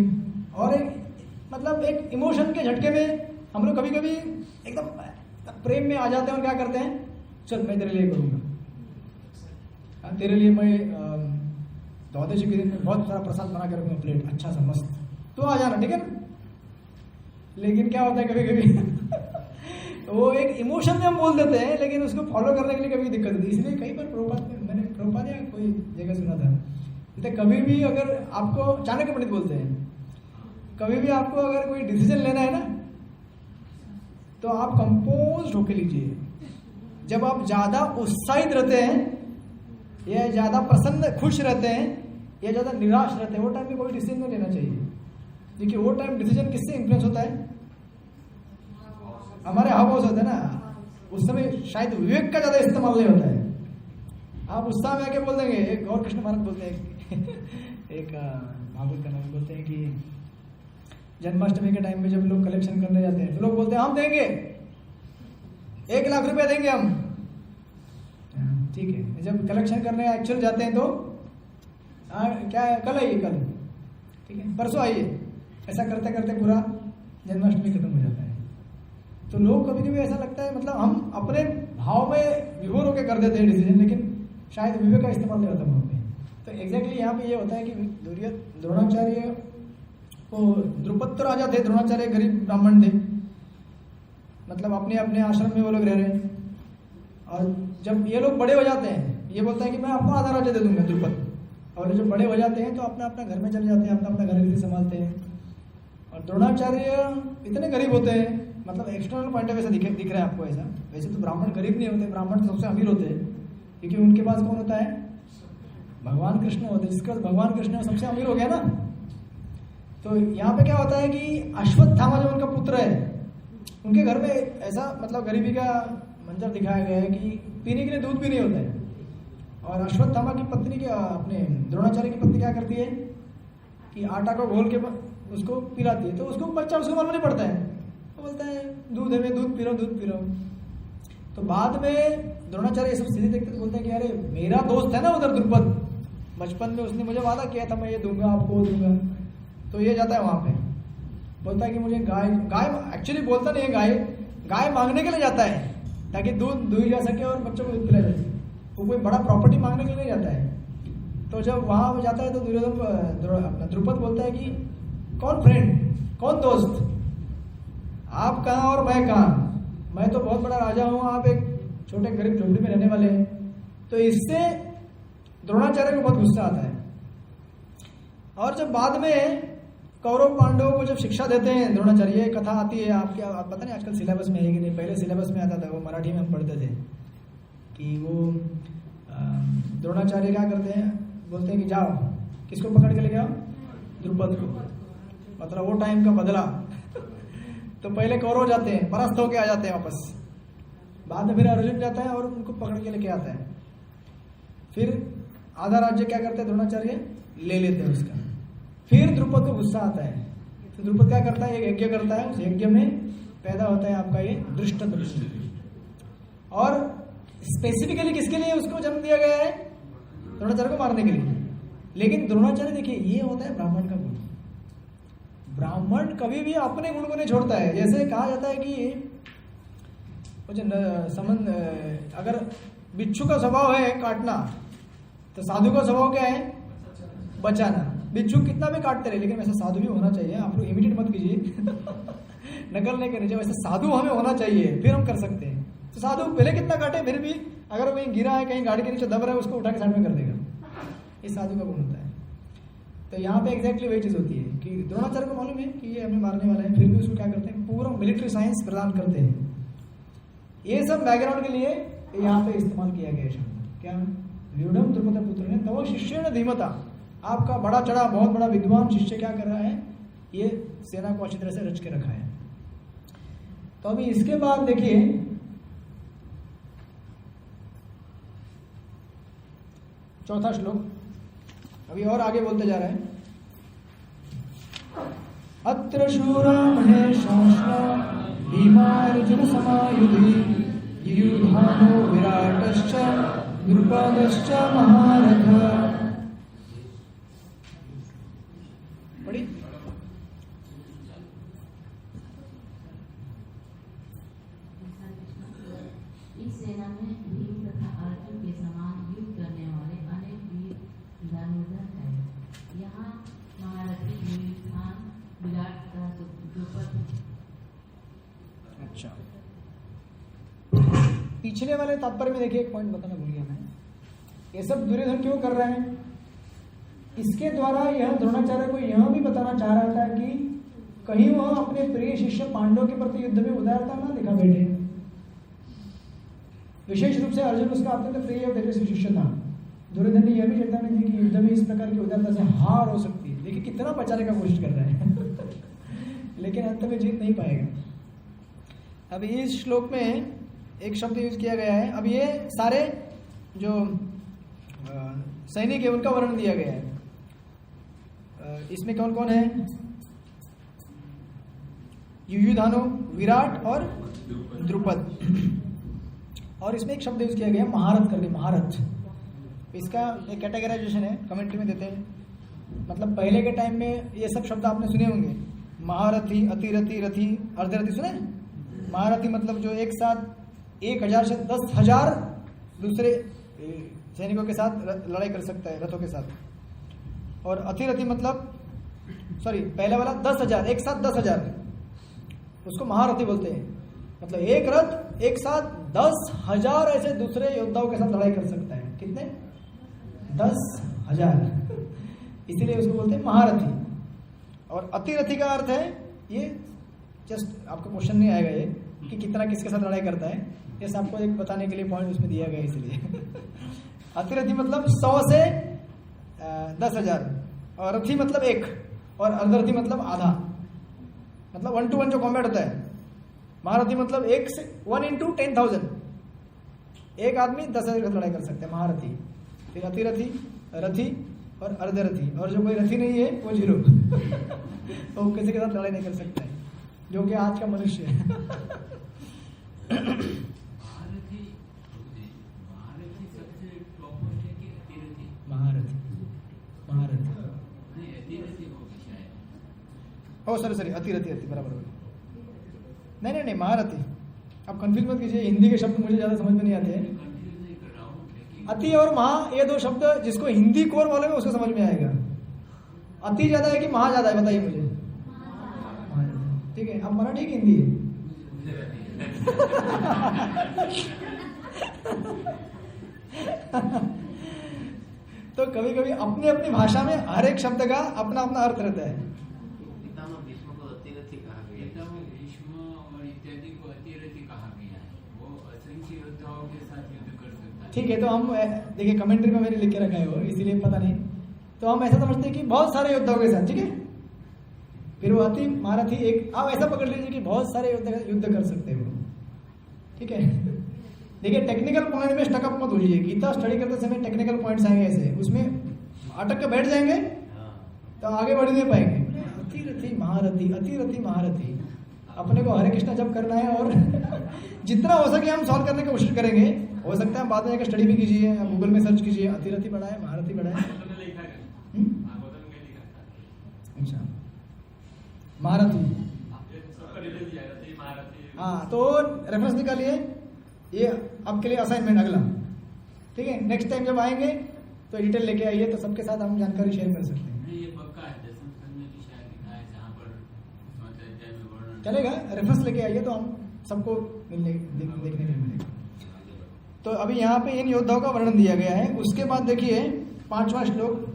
और मतलब एक इमोशन के झटके में हम लोग कभी कभी एकदम प्रेम में आ जाते हैं और क्या करते हैं, चल मैं तेरे लिए करूँगा, तेरे लिए मैं द्वादशी के दिन में बहुत सारा प्रसाद बना के रखूँगा, प्लेट अच्छा सा मस्त, तो आ जाना, ठीक है ना। लेकिन क्या होता है कभी कभी वो एक इमोशन में हम बोल देते हैं, लेकिन उसको फॉलो करने के लिए कभी दिक्कत होती है। इसलिए कई बार मैंने प्रभुपाद या कोई जगह सुना था, तो कभी भी अगर आपको, चाणक्य पंडित बोलते हैं, कभी भी आपको अगर कोई डिसीजन लेना है ना, तो आप कंपोज होके लीजिए। जब आप ज्यादा उत्साहित रहते हैं या ज्यादा प्रसन्न खुश रहते हैं या ज्यादा निराश रहते हैं, वो टाइम में कोई डिसीजन नहीं लेना चाहिए। देखिए वो टाइम डिसीजन किससे इन्फ्लुएंस होता है, हमारे हाव भाव से होता है ना। उस समय शायद विवेक का ज्यादा इस्तेमाल नहीं होता है। आप उत्साह में आके बोल देंगे, एक और कृष्ण महाराज बोलते हैं एक भागवत का नाम बोलते हैं कि जन्माष्टमी के टाइम में जब लोग कलेक्शन करने जाते हैं तो लोग बोलते हैं हम देंगे, 1 लाख रुपया देंगे हम। ठीक है, जब कलेक्शन करने एक्चुअल जाते हैं तो क्या है, कल आइए, कल, ठीक है, परसों आइए, ऐसा करते करते पूरा जन्माष्टमी खत्म हो जाता है। तो लोग कभी कभी ऐसा लगता है, मतलब हम अपने भाव में विभोर होकर कर देते हैं डिसीजन, लेकिन शायद विवेक का इस्तेमाल नहीं होता वहाँ पे। तो एग्जैक्टली यहाँ पे ये होता है कि द्रोणाचार्य को, द्रुपद तो राजा थे, द्रोणाचार्य गरीब ब्राह्मण थे, मतलब अपने अपने आश्रम में वो लोग रह रहे हैं। और जब ये लोग बड़े हो जाते हैं, ये बोलता है कि मैं आपको आधा राज्य दे दूंगा द्रुपद, और जब बड़े हो जाते हैं तो अपना अपना घर में चले जाते हैं, अपना अपना घर गृहस्थी संभालते हैं। और द्रोणाचार्य इतने गरीब होते हैं, मतलब एक्सटर्नल पॉइंट ऑफ व्यू से दिख रहा है आपको ऐसा, वैसे तो ब्राह्मण गरीब नहीं होते, ब्राह्मण तो सबसे अमीर होते हैं, क्योंकि उनके पास कौन होता है, भगवान कृष्ण होते हैं, जिसके पास भगवान कृष्ण सबसे अमीर हो गया ना। तो यहाँ पे क्या होता है कि अश्वत्थामा जो उनका पुत्र है, उनके घर में ऐसा मतलब गरीबी का मंजर दिखाया गया है कि पीने के लिए दूध भी नहीं होता है। और अश्वत्थामा की पत्नी के, अपने द्रोणाचार्य की पत्नी क्या करती है कि आटा को घोल के उसको पिलाती है, तो उसको बच्चा उसको मालूम नहीं पड़ता है, तो बोलता है दूध है, मैं दूध पी रहा हूँ, दूध पी रहा हूँ। तो बाद में द्रोणाचार्य ये सब स्थिति देखते तो बोलते हैं कि अरे मेरा दोस्त है ना उधर द्रुपद, बचपन में उसने मुझे वादा किया था मैं ये दूंगा आपको, दूंगा। तो ये जाता है वहां पे, बोलता है कि मुझे गाय एक्चुअली बोलता नहीं है, गाय मांगने के लिए जाता है ताकि दूध दुही जा सके और बच्चों को दूध पिलाया जा सके। वो कोई बड़ा प्रॉपर्टी मांगने के लिए नहीं जाता है। तो जब वहां जाता है तो दुर्योधन द्रुपद बोलता है कि कौन फ्रेंड, कौन दोस्त, आप कहाँ और मैं कहाँ, मैं तो बहुत बड़ा राजा हूँ, आप एक छोटे गरीब झोपड़ी में रहने वाले हैं। तो इससे द्रोणाचार्य को बहुत गुस्सा आता है। और जब बाद में कौरव पांडवों को जब शिक्षा देते हैं द्रोणाचार्य, ये कथा आती है आपके, आप पता नहीं आजकल सिलेबस में है कि नहीं, पहले सिलेबस में आता था, वो मराठी में हम पढ़ते थे कि वो द्रोणाचार्य क्या करते हैं, बोलते हैं कि जाओ, किसको पकड़ के ले जाओ, द्रुपद को, मतलब वो टाइम का बदला। तो पहले कौरव जाते हैं, परास्त होके आ जाते हैं वापस, बाद में फिर अर्जुन जाता है और उनको पकड़ के लेके आता है। फिर आधा राज्य क्या करते हैं द्रोणाचार्य, ले लेते हैं उसका। फिर द्रुपद को गुस्सा आता है, तो द्रुपद क्या करता है, एक यज्ञ करता है, उस यज्ञ में पैदा होता है आपका ये धृष्टद्युम्न। और स्पेसिफिकली किसके लिए उसको जन्म दिया गया है, द्रोणाचार्य को मारने के लिए। लेकिन द्रोणाचार्य देखिए, ये होता है ब्राह्मण का गुण। ब्राह्मण कभी भी अपने गुण को नहीं छोड़ता है। जैसे कहा जाता है कि संबंध, अगर बिच्छू का स्वभाव है काटना, तो साधु का स्वभाव क्या है, बचाना। बिच्छू कितना भी काटते रहे, लेकिन वैसे साधु भी होना चाहिए। आप लोग इमिटेट मत कीजिए नकल नहीं करनी चाहिए, वैसे साधु हमें होना चाहिए, फिर हम कर सकते हैं। तो साधु भले कितना काटे, फिर भी अगर कहीं गिरा है, कहीं गाड़ी के नीचे दब रहा है, उसको उठा के साइड में कर देगा। ये साधु का गुण होता है। तो यहाँ पे एग्जैक्टली वही चीज होती है कि द्रोणाचार्य को मालूम है कि ये हमें मारने वाला है, फिर भी उसको क्या करते हैं, पूरा मिलिट्री साइंस प्रदान करते हैं। ये सब बैकग्राउंड के लिए यहाँ पे इस्तेमाल किया गया शब्द। क्या, व्यूढ़म द्रुपद पुत्र ने तव शिष्य ने धीमता, आपका बड़ा चढ़ा बहुत बड़ा विद्वान शिष्य क्या कर रहा है, ये सेना को अच्छी तरह से रच के रखा है। तो अभी इसके बाद देखिए, चौथा श्लोक, अभी और आगे बोलते जा रहे हैं। अत्र शूरा महेशाश्वा भीमार्जुन समायुधि युयुधानो विराटश्च द्रुपदश्च महारथ। पढ़ी? इस सेना में भीम तथा अर्जुन के समान युद्ध करने वाले अनेक वीर धनुर्धर हैं। यहाँ महारथी युयुधान, विराट तथा द्रुपद। अच्छा, पिछले वाले तात्पर्य में देखिए, एक पॉइंट बताना भूल गया मैं। ये सब दुर्योधन क्यों कर रहे हैं? इसके द्वारा यह द्रोणाचार्य को यह भी बताना चाह रहा था कि कहीं वह अपने प्रिय शिष्य पांडवों के प्रति युद्ध में उदारता ना दिखा बैठे। विशेष रूप से अर्जुन उसका अत्यंत प्रिय और तेजस्वी शिष्य था। दुर्योधन ने यह भी चेतावनी दी कि युद्ध में इस प्रकार की उदारता से हार हो सकती है। देखिए कितना बचाने का कोशिश कर रहा है लेकिन अंत में जीत नहीं पाएगा। अब इस श्लोक में एक शब्द यूज किया गया है। अब ये सारे जो सैनिक है उनका वर्णन दिया गया है। इसमें कौन कौन है? युयुधानो, विराट और द्रुपद। और इसमें एक शब्द यूज किया गया महारथ करके, महारथ। इसका एक कैटेगराइजेशन है, कमेंट्री में देते हैं। मतलब पहले के टाइम में ये सब शब्द आपने सुने होंगे, महारथी, अतिरथी, रथी, अर्धरथी सुने। महारथी मतलब जो एक साथ 1000 से 10,000 दूसरे सैनिकों के साथ लड़ाई कर सकता है, रथों के साथ। और अतिरथी मतलब पहले वाला 10,000, एक साथ 10,000, उसको महारथी बोलते हैं। मतलब एक रथ एक साथ 10,000 ऐसे दूसरे योद्धाओं के साथ लड़ाई कर सकता है। कितने? 10,000, इसीलिए उसको बोलते हैं महारथी। और अतिरथी का अर्थ है, ये जस्ट आपको क्वेश्चन नहीं आएगा ये कि कितना किसके साथ लड़ाई करता है, ये आपको एक बताने के लिए पॉइंट उसमें दिया गया इसलिए। अतिरथी मतलब 100 से 10,000, और रथी मतलब 1, और अर्धरथी मतलब आधा, मतलब 1 to 1 जो कॉम्बैट होता है। महारथी मतलब 1 into 10,000, एक आदमी 10,000 का लड़ाई कर सकते हैं, महारथी। फिर अतिरथी, रथी और अर्धरथी, और जो कोई रथी नहीं है वो 0 तो किसी के साथ लड़ाई नहीं कर सकता है, जो कि आज का मनुष्य है। ओ सॉरी अतिरथी बराबर। नहीं महारथी, आप कंफ्यूज मत कीजिए, हिंदी के शब्द मुझे ज्यादा समझ में नहीं आते हैं। अति और महा, ये दो शब्द जिसको हिंदी कोर वाले में उसको समझ में आएगा। अति ज्यादा है कि महा ज्यादा है, बताइए मुझे। ठीक है, अब मराठी की हिंदी है। तो कभी कभी अपनी अपनी भाषा में हर एक शब्द का अपना अपना अर्थ रहता है। ठीक है, तो हम देखिए कमेंट्री में मैंने लिख के रखा है वो, इसीलिए पता नहीं। तो हम ऐसा समझते हैं कि बहुत सारे योद्धाओं के साथ, ठीक है। फिर वो अति महारथी एक, आप ऐसा पकड़ लीजिए कि बहुत सारे युद्ध कर सकते हैं वो, ठीक है। देखिए टेक्निकल पॉइंट में स्टकअप मत होइए। गीता स्टडी करते समय टेक्निकल पॉइंट्स आएंगे ऐसे, उसमें अटक के बैठ जाएंगे तो आगे बढ़ नहीं पाएंगे। अतिरथी महारथी, अतिरथी महारथी, अपने को हरे कृष्णा जप करना है और जितना हो सके हम सॉल्व करने की कोशिश करेंगे। हो सकता है बाद में जाकर स्टडी भी कीजिए, गूगल में सर्च कीजिए, अतिरथी पढ़ा है, महारथी पढ़ा है। अच्छा, महारथी, हाँ, तो रेफरेंस निकालिए, ये आपके लिए असाइनमेंट अगला, ठीक है। नेक्स्ट टाइम जब आएंगे तो डिटेल लेके आइए, तो सबके साथ हम जानकारी शेयर कर सकते हैं। चलेगा, रेफरेंस लेके आइए तो हम सबको देखने के लिए मिलेगा। तो अभी यहाँ पे इन योद्धाओं का वर्णन दिया गया है। उसके बाद देखिए 5वां श्लोक,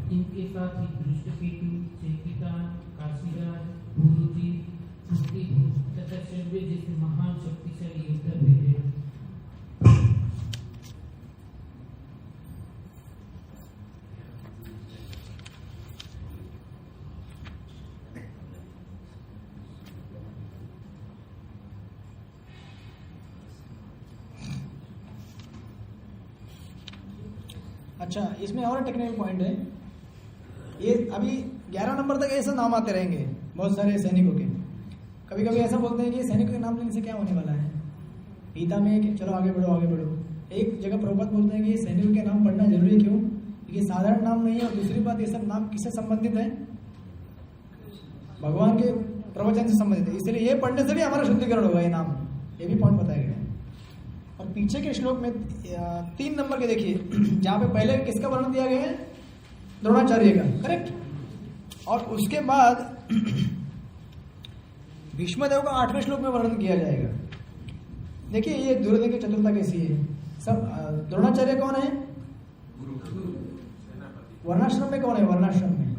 इनके साथ ही धृष्टकेतु, चेकितान, काशीराज, भूरुति, तथा शल्य जैसे महान शक्तिशाली योद्धा भी थे। अच्छा, इसमें और टेक्निकल पॉइंट है। ये अभी 11 नंबर तक ऐसे नाम आते रहेंगे बहुत सारे सैनिकों के। कभी कभी ऐसा बोलते हैं कि सैनिकों के नाम लेने से क्या होने वाला है गीता में, कि चलो आगे बढ़ो आगे बढ़ो। एक जगह प्रभुपाद बोलते हैं कि सैनिकों के नाम पढ़ना जरूरी क्यों, क्योंकि साधारण नाम नहीं है। और दूसरी बात, ये सब नाम किससे संबंधित है? भगवान के प्रवचन से संबंधित है, इसलिए ये पढ़ने से भी हमारा शुद्धिकरण होगा। ये नाम, ये भी पॉइंट बताया गया है। और पीछे के श्लोक में 3 नंबर के देखिए, जहां पे पहले किसका वर्णन दिया गया है? द्रोणाचार्य का, करेक्ट। और उसके बाद भीष्मदेव का 8वें श्लोक में वर्णन किया जाएगा। देखिए ये दुर्योधन की चतुरता कैसी है। सब द्रोणाचार्य कौन है? वर्णाश्रम में कौन है? वर्णाश्रम में।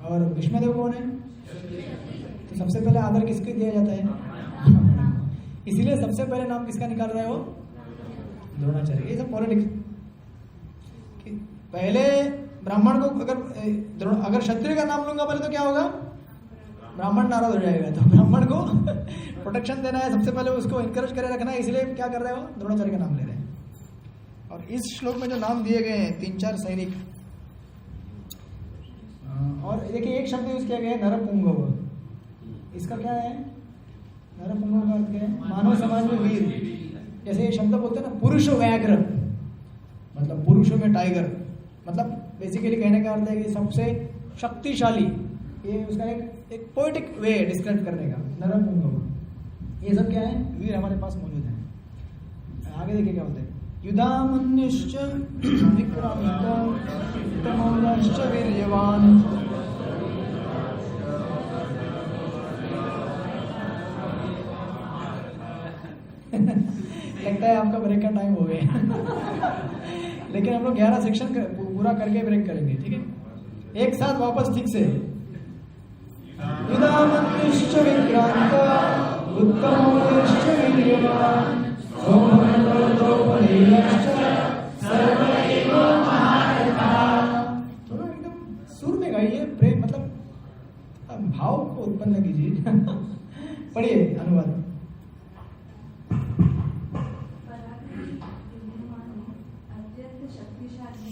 और भीष्मदेव कौन है? तो सबसे पहले आदर किसको दिया जाता है? इसीलिए सबसे पहले नाम किसका निकाल रहा है वो? द्रोणाचार्य। ये सब पॉलिटिक्स। पहले ब्राह्मण को अगर क्षत्रिय का नाम लूंगा पहले तो क्या होगा? ब्राह्मण नाराज हो जाएगा। तो ब्राह्मण को प्रोटेक्शन देना है, सबसे पहले उसको इनकरेज करे रखना है, इसलिए क्या कर रहे हो, द्रोणाचार्य का नाम ले रहे हैं। और इस श्लोक में जो नाम दिए गए हैं 3-4 सैनिक, और देखिए एक शब्द यूज किया गया है नरपुंगव। इसका क्या है, नरपुंगव का अर्थ क्या है, मानव समाज में वीर। जैसे ये शब्द बोलते हैं ना, पुरुष व्याघ्र, मतलब पुरुषों में टाइगर, मतलब बेसिकली कहने का अर्थ है कि सबसे शक्तिशाली। ये उसका एक पोएटिक वे डिस्क्राइब करने का, नरपुंगव। ये सब क्या है, वीर हमारे पास मौजूद है। आगे देखिए क्या होता है, युधामन्युश्च विक्रांतमौलश्च वीर्यवान। लगता है आपका ब्रेक का टाइम हो गया लेकिन हम लोग 11 सेक्शन पूरा करके ब्रेक करेंगे, ठीक है। एक साथ वापस ठीक से, युधामन्युश्च विक्रांत उत्तमौलश्च वीर्यवान थोड़ा एकदम सुर में गाइए, प्रेम मतलब भाव को उत्पन्न कीजिए। पढ़िए अनुवाद। अत्यंत शक्तिशाली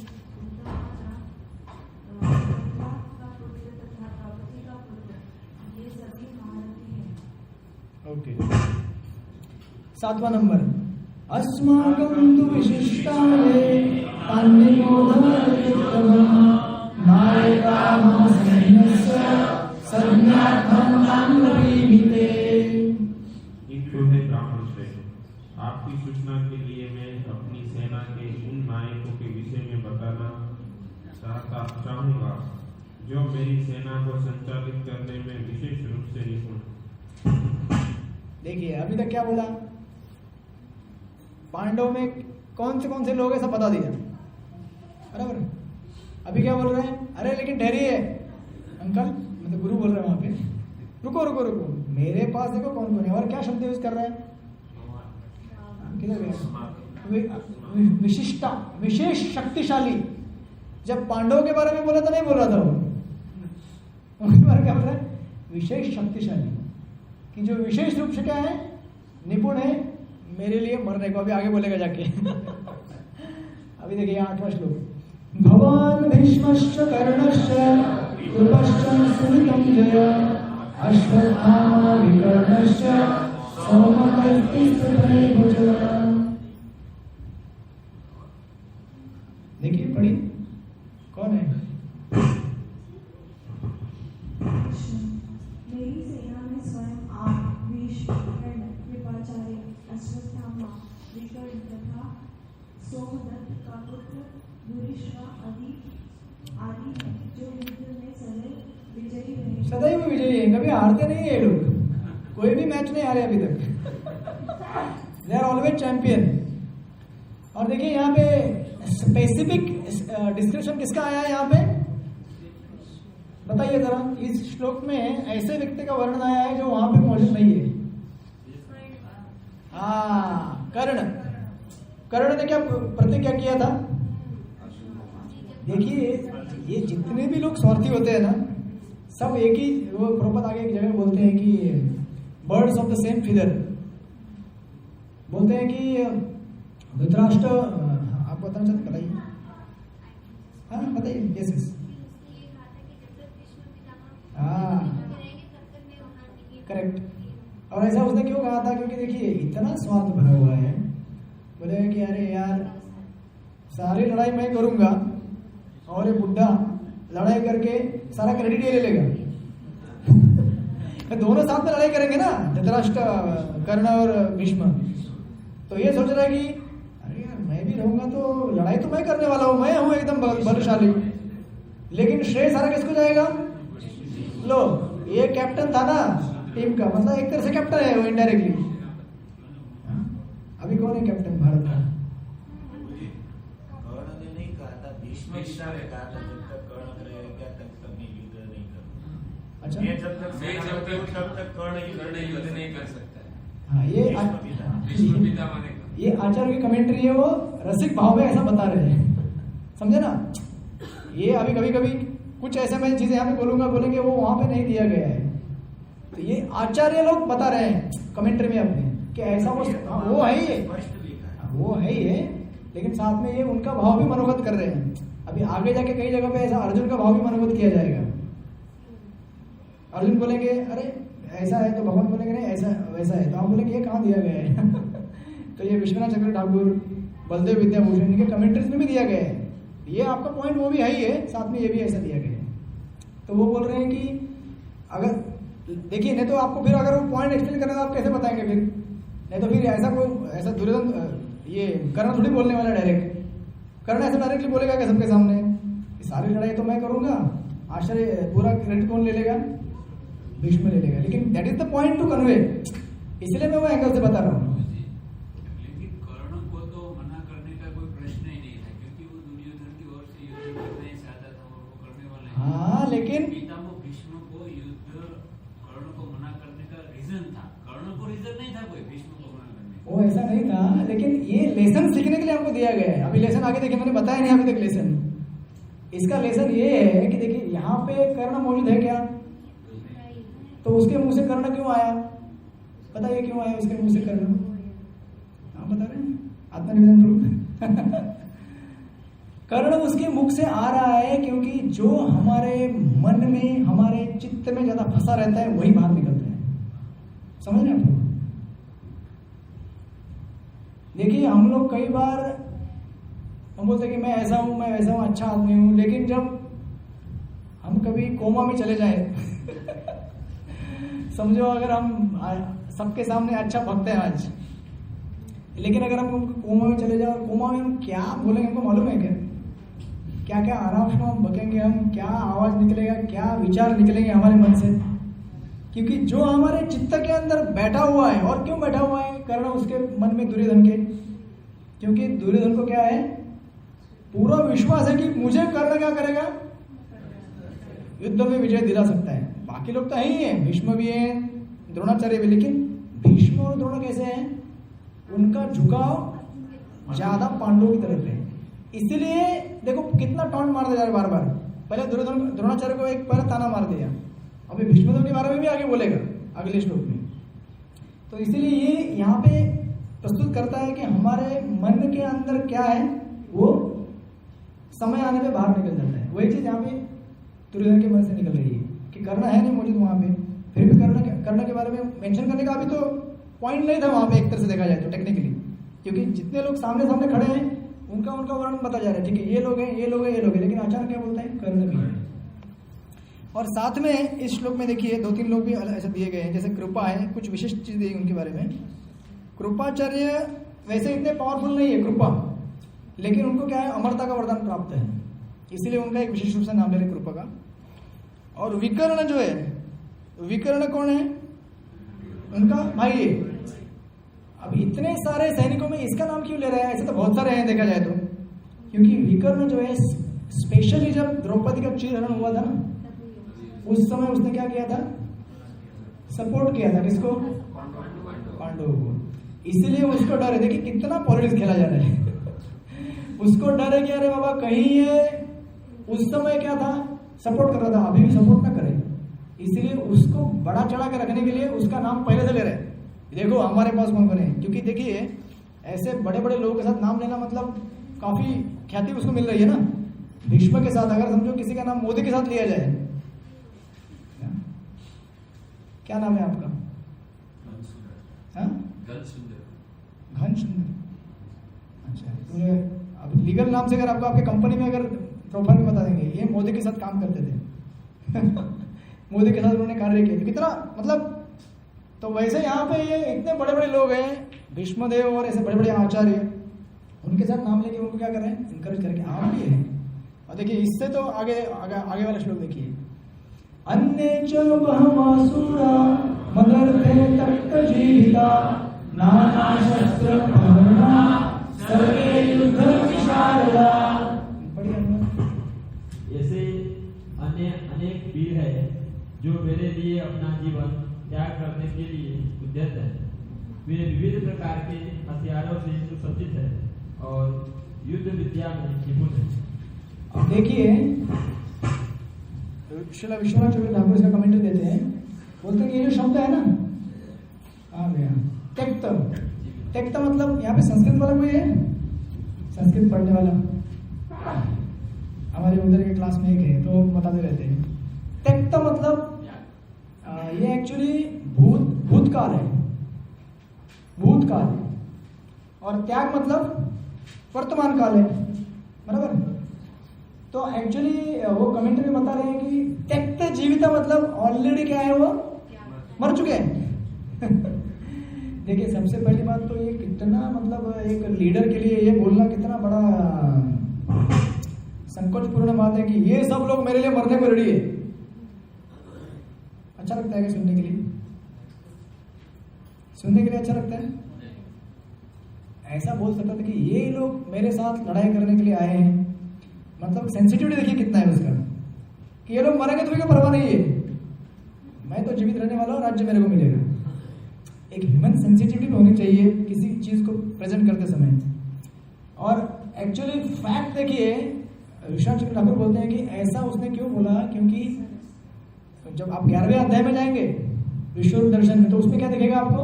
का पुत्र, ये सभी महारथी हैं। ओके, 7वां नंबर, अस्माकं तु विशिष्टाये तान्निमोदनयुक्तमः नायकाः सैन्यस्य संज्ञार्थं नान्नपीमिते। ब्राह्मण श्रेष्ठ, आपकी सूचना के लिए मैं अपनी सेना के उन नायकों के विषय में बताना चाहूंगा जो मेरी सेना को संचालित करने में विशेष रूप से निपुण। देखिए अभी तक क्या बोला, पांडव में कौन से लोग हैं सब बता दिया, बराबर। अभी क्या बोल रहे हैं, अरे लेकिन ठहरिए अंकल, मतलब गुरु बोल रहे हैं वहां पे, रुको रुको रुको, मेरे पास देखो कौन कौन है, और क्या शब्द यूज कर रहे हैं, किधर गए, विशिष्टा, विशेष शक्तिशाली। जब पांडवों के बारे में बोला था नहीं बोल रहा था वो, उनके बारे में क्या बोल रहा है, विशेष शक्तिशाली, कि जो विशेष रूप से क्या है, निपुण है मेरे लिए मरने को। अभी आगे बोलेगा जाके। अभी देखिए 8वां श्लोक, भवान भीष्मश्च कर्णश्च कृपश्च सुनितं जय अश्वत्थामा विकर्णश्च सौमकस्तिस्थितये भुज। देखिए पढ़िए कौन है, मेरी सेना में स्वयं आप, भीष्म, कर्ण, कृपाचार्य, अश्वत्थामा, विकर्ण तथा सोमदत्त का पुत्र युधिष्ठिर आदि हैं, जो युद्ध में सदैव विजयी रहे। सदैव विजयी है, कभी हारते नहीं है ये लोग, कोई भी मैच नहीं हारे अभी तक, दे आर ऑलवेज चैंपियन। और देखिए यहाँ पे स्पेसिफिक डिस्क्रिप्शन किसका आया है, यहाँ पे बताइए जरा, इस श्लोक में ऐसे व्यक्ति का वर्णन आया है जो वहां पे मौजूद नहीं है। हाँ, कर्ण ने क्या प्रतिज्ञा किया था, देखिए ये जितने भी लोग स्वार्थी होते हैं ना, सब एक ही, वो प्रॉपर आगे एक जगह बोलते हैं कि birds of the same feather, बोलते हैं कि धृतराष्ट्र, आप बताना चाहते बताइए, हाँ बताइए, यस हाँ करेक्ट। और ऐसा उसने क्यों कहा था, क्योंकि देखिए इतना स्वार्थ भरा हुआ है, बोले कि अरे यार सारी लड़ाई मैं करूंगा और ये बुढ़ा लड़ाई करके सारा क्रेडिट ये ले लेगा। दोनों साथ में लड़ाई करेंगे ना, धृतराष्ट्र, कर्ण और भीष्म, तो ये सोच रहा है कि अरे यार मैं भी रहूंगा तो लड़ाई तो मैं करने वाला हूं, मैं हूं एकदम बलशाली, लेकिन श्रेय सारा किसको जाएगा, लो ये कैप्टन था ना टीम का, मतलब एक तरह से कैप्टन है वो इनडायरेक्टली। अभी कौन है कैप्टन भारत का, कर्ण ने नहीं कहा था, भीष्म ने कहा था जब तक कर्ण रहेगा तब तक मैं युद्ध नहीं करूंगा। अच्छा, मैं जब तक तब तक कर्ण युद्ध नहीं कर सकता है। हाँ ये आचार्य की कमेंट्री है, वो रसिक भाव में ऐसा बता रहे हैं, समझे ना। ये अभी कभी कभी कुछ ऐसे मैं चीजें यहाँ पे बोलेंगे वो वहां पे नहीं दिया गया है, तो ये आचार्य लोग बता रहे हैं कमेंट्री में अपने कि ऐसा वो है ही है, वो है ही है, लेकिन साथ में ये उनका भाव भी मनोगत कर रहे हैं। अभी आगे जाके कई जगह पे ऐसा अर्जुन का भाव भी मनोगत किया जाएगा। अर्जुन बोलेंगे अरे ऐसा है, तो भगवान बोलेंगे नहीं ऐसा वैसा है, तो आप बोलेंगे ये कहाँ दिया गया है तो ये विश्वनाथ चक्र ठाकुर, बलदेव विद्याभूषण, इनके कमेंट्रीज में भी दिया गया है। ये आपका पॉइंट वो भी है ही है, साथ में ये भी ऐसा दिया गया है। तो वो बोल रहे हैं कि अगर देखिए, नहीं तो आपको फिर अगर वो पॉइंट एक्सप्लेन करना तो आप कैसे बताएंगे फिर? नहीं तो फिर ऐसा दुर्योधन ये कर्ण थोड़ी बोलने वाला डायरेक्ट, कर्ण ऐसा डायरेक्टली बोलेगा कि सबके सामने सारी लड़ाई तो मैं करूंगा, आश्चर्य पूरा क्रेडिट कौन ले लेगा? भीष्म ले लेगा। लेकिन that is the point two convey, इसलिए मैं वो एंगल से बता रहा हूँ। लेकिन कर्ण को तो मना करने का कोई प्रश्न ही नहीं था, क्योंकि वो दुर्योधन की ओर से युद्ध करना ही चाहता था और वो करने वाला है। हाँ, लेकिन पितामह भीष्म को युद्ध कर्ण को मना करने का रीजन था, कर्ण को रीजन नहीं था कोई भीष्म को मना करने का। वो ऐसा नहीं था, लेकिन ये लेसन सीखने के लिए हमको दिया गया है। अभी लेसन आगे देखिए, मैंने बताया नहीं अभी तक लेसन। इसका लेसन ये है कि देखिए यहाँ पे कर्ण मौजूद है क्या, तो उसके मुंह से कर्ण क्यों आया? बताइए क्यों आया उसके मुंह से कर्ण? आप बता रहे हैं, आत्मनिवेदन करो कर्ण उसके मुख से आ रहा है क्योंकि जो हमारे मन में, हमारे चित्त में ज्यादा फंसा रहता है वही बाहर निकलता है। समझ रहे हैं आप? देखिए हम लोग कई बार हम बोलते हैं कि मैं ऐसा हूं, मैं वैसा हूं, अच्छा आदमी हूं, लेकिन जब हम कभी कोमा में चले जाए समझो अगर हम सबके सामने अच्छा भक्त हैं आज, लेकिन अगर हम कोमा में चले जाए और कोमा में हम क्या बोलेंगे हमको मालूम है क्या? क्या क्या आराम से हम बकेंगे, हम क्या आवाज निकलेगा, क्या विचार निकलेंगे हमारे मन से, क्योंकि जो हमारे चित्त के अंदर बैठा हुआ है। और क्यों बैठा हुआ है कर्ण उसके मन में दुर्योधन के? क्योंकि दुर्योधन को क्या है, पूरा विश्वास है कि मुझे कर्ण क्या करेगा, युद्ध में विजय दिला सकता है। बाकी लोग तो है ही है, भीष्म भी है, द्रोणाचार्य भी, लेकिन भीष्म और द्रोण कैसे हैं? उनका झुकाव ज्यादा पांडवों की तरफ है। इसलिए देखो कितना टॉन्ट मारते जा रहे बार बार। पहले द्रोणाचार्य को एक पहले ताना मार दिया, अभी भीष्मदेव के बारे में भी आगे बोलेगा अगले श्लोक में। तो इसलिए ये यहाँ पे प्रस्तुत करता है कि हमारे मन के अंदर क्या है वो समय आने पे बाहर निकल जाता है। वही चीज यहाँ पे दुर्योधन के मन से निकल रही है कि कर्ण है नहीं मौजूद वहां पे, फिर भी कर्ण के बारे में मेंशन करने का अभी तो पॉइंट नहीं था वहां पे, एक तरह से देखा जाए तो टेक्निकली, क्योंकि जितने लोग सामने सामने खड़े हैं उनका वर्णन बता जा रहा है। ठीक है, ये लोग हैं, ये लोग हैं, ये लोग हैं, लेकिन अचानक क्या बोलता है, कर्ण भी है। और साथ में इस श्लोक में देखिए 2-3 लोग भी ऐसे दिए गए हैं, जैसे कृपा है, कुछ विशिष्ट चीज दी उनके बारे में। कृपाचार्य वैसे इतने पावरफुल नहीं है कृपा, लेकिन उनको क्या है, अमरता का वरदान प्राप्त है, इसीलिए उनका एक विशेष रूप से नाम ले रहे कृपा का। और विकर्ण जो है, विकर्ण कौन है, उनका भाई है। अब इतने सारे सैनिकों में इसका नाम क्यों ले रहा है? ऐसे तो बहुत सारे हैं देखा जाए तो, क्योंकि विकर्ण जो है स्पेशली जब द्रौपदी का चीरहरण हुआ था ना, उस समय उसने क्या किया था, सपोर्ट किया था किसको, पांडवों को। इसलिए उसको डर है, देखिए कितना पॉलिटिक्स खेला जा रहा है उसको डर है कि अरे बाबा कहीं ये उस समय क्या था, सपोर्ट कर रहा था, अभी भी सपोर्ट ना करे, इसलिए उसको बड़ा चढ़ा के रखने के लिए उसका नाम पहले से ले रहे हैं। देखो हमारे पास कौन कौन है, क्योंकि देखिए ऐसे बड़े बड़े लोगों के साथ नाम लेना मतलब काफी ख्याति उसको मिल रही है ना। भीष्म के साथ अगर समझो किसी का नाम मोदी के साथ लिया जाए, क्या नाम है आपका? घन सुंदर। अच्छा, अब लीगल नाम से अगर आपको आपके कंपनी में अगर प्रोफाइल में बता देंगे ये मोदी के साथ काम करते थे मोदी के साथ उन्होंने कार्य किया, तो कितना मतलब। तो वैसे यहाँ पे ये इतने बड़े बड़े लोग हैं, भीष्मदेव और ऐसे बड़े बड़े आचार्य, उनके साथ नाम लेके उनको क्या कर रहे हैं, इनकरेज करके आप भी है। और देखिए इससे तो आगे वाला श्लोक देखिए, अन्य च बहवासुरा मदर्थे तप्त जीविता नाना शस्त्र प्रहरणा सर्वे युद्ध विशारदा। ऐसे अन्य अनेक वीर है जो मेरे लिए अपना जीवन त्याग करने के लिए उद्यत है। वे विविध प्रकार के हथियारों से सुसज्जित है और युद्ध विद्या में निपुण है। अब देखिए श्रील विश्वनाथ चौधरी ठाकुर इसका कमेंट्री देते हैं, बोलते हैं कि ये जो शब्द है ना, आ गया त्यक्त। त्यक्त मतलब यहाँ पे संस्कृत वाला कोई है, संस्कृत पढ़ने वाला? हमारे उधर के क्लास में एक है तो बताते रहते हैं। त्यक्त मतलब ये एक्चुअली भूतकाल है, भूतकाल। और त्याग मतलब वर्तमान काल है, बराबर। तो एक्चुअली वो कमेंट्री में बता रहे हैं कि त्यक्त जीविता मतलब ऑलरेडी क्या है, वो मर चुके हैं। देखिए सबसे पहली बात तो ये कितना मतलब एक लीडर के लिए ये बोलना कितना बड़ा संकोचपूर्ण बात है कि ये सब लोग मेरे लिए मरने को रेडी है। अच्छा लगता है क्या सुनने के लिए? सुनने के लिए अच्छा लगता है? ऐसा बोल सकता था कि ये लोग मेरे साथ लड़ाई करने के लिए आए हैं। मतलब सेंसिटिविटी देखिए कितना है उसका, कि ये लोग मरेंगे तो भी क्या परवाह नहीं है, मैं तो जीवित रहने वाला हूँ, राज्य मेरे को मिलेगा। एक ह्यूमन सेंसिटिविटी होनी चाहिए किसी चीज को प्रेजेंट करते समय। और एक्चुअली फैक्ट देखिए, विश्वनाथ चंद्र ठाकुर बोलते हैं कि ऐसा उसने क्यों बोला, क्योंकि जब आप 11वें अध्याय में जाएंगे विश्व दर्शन में, तो उसमें क्या दिखेगा आपको?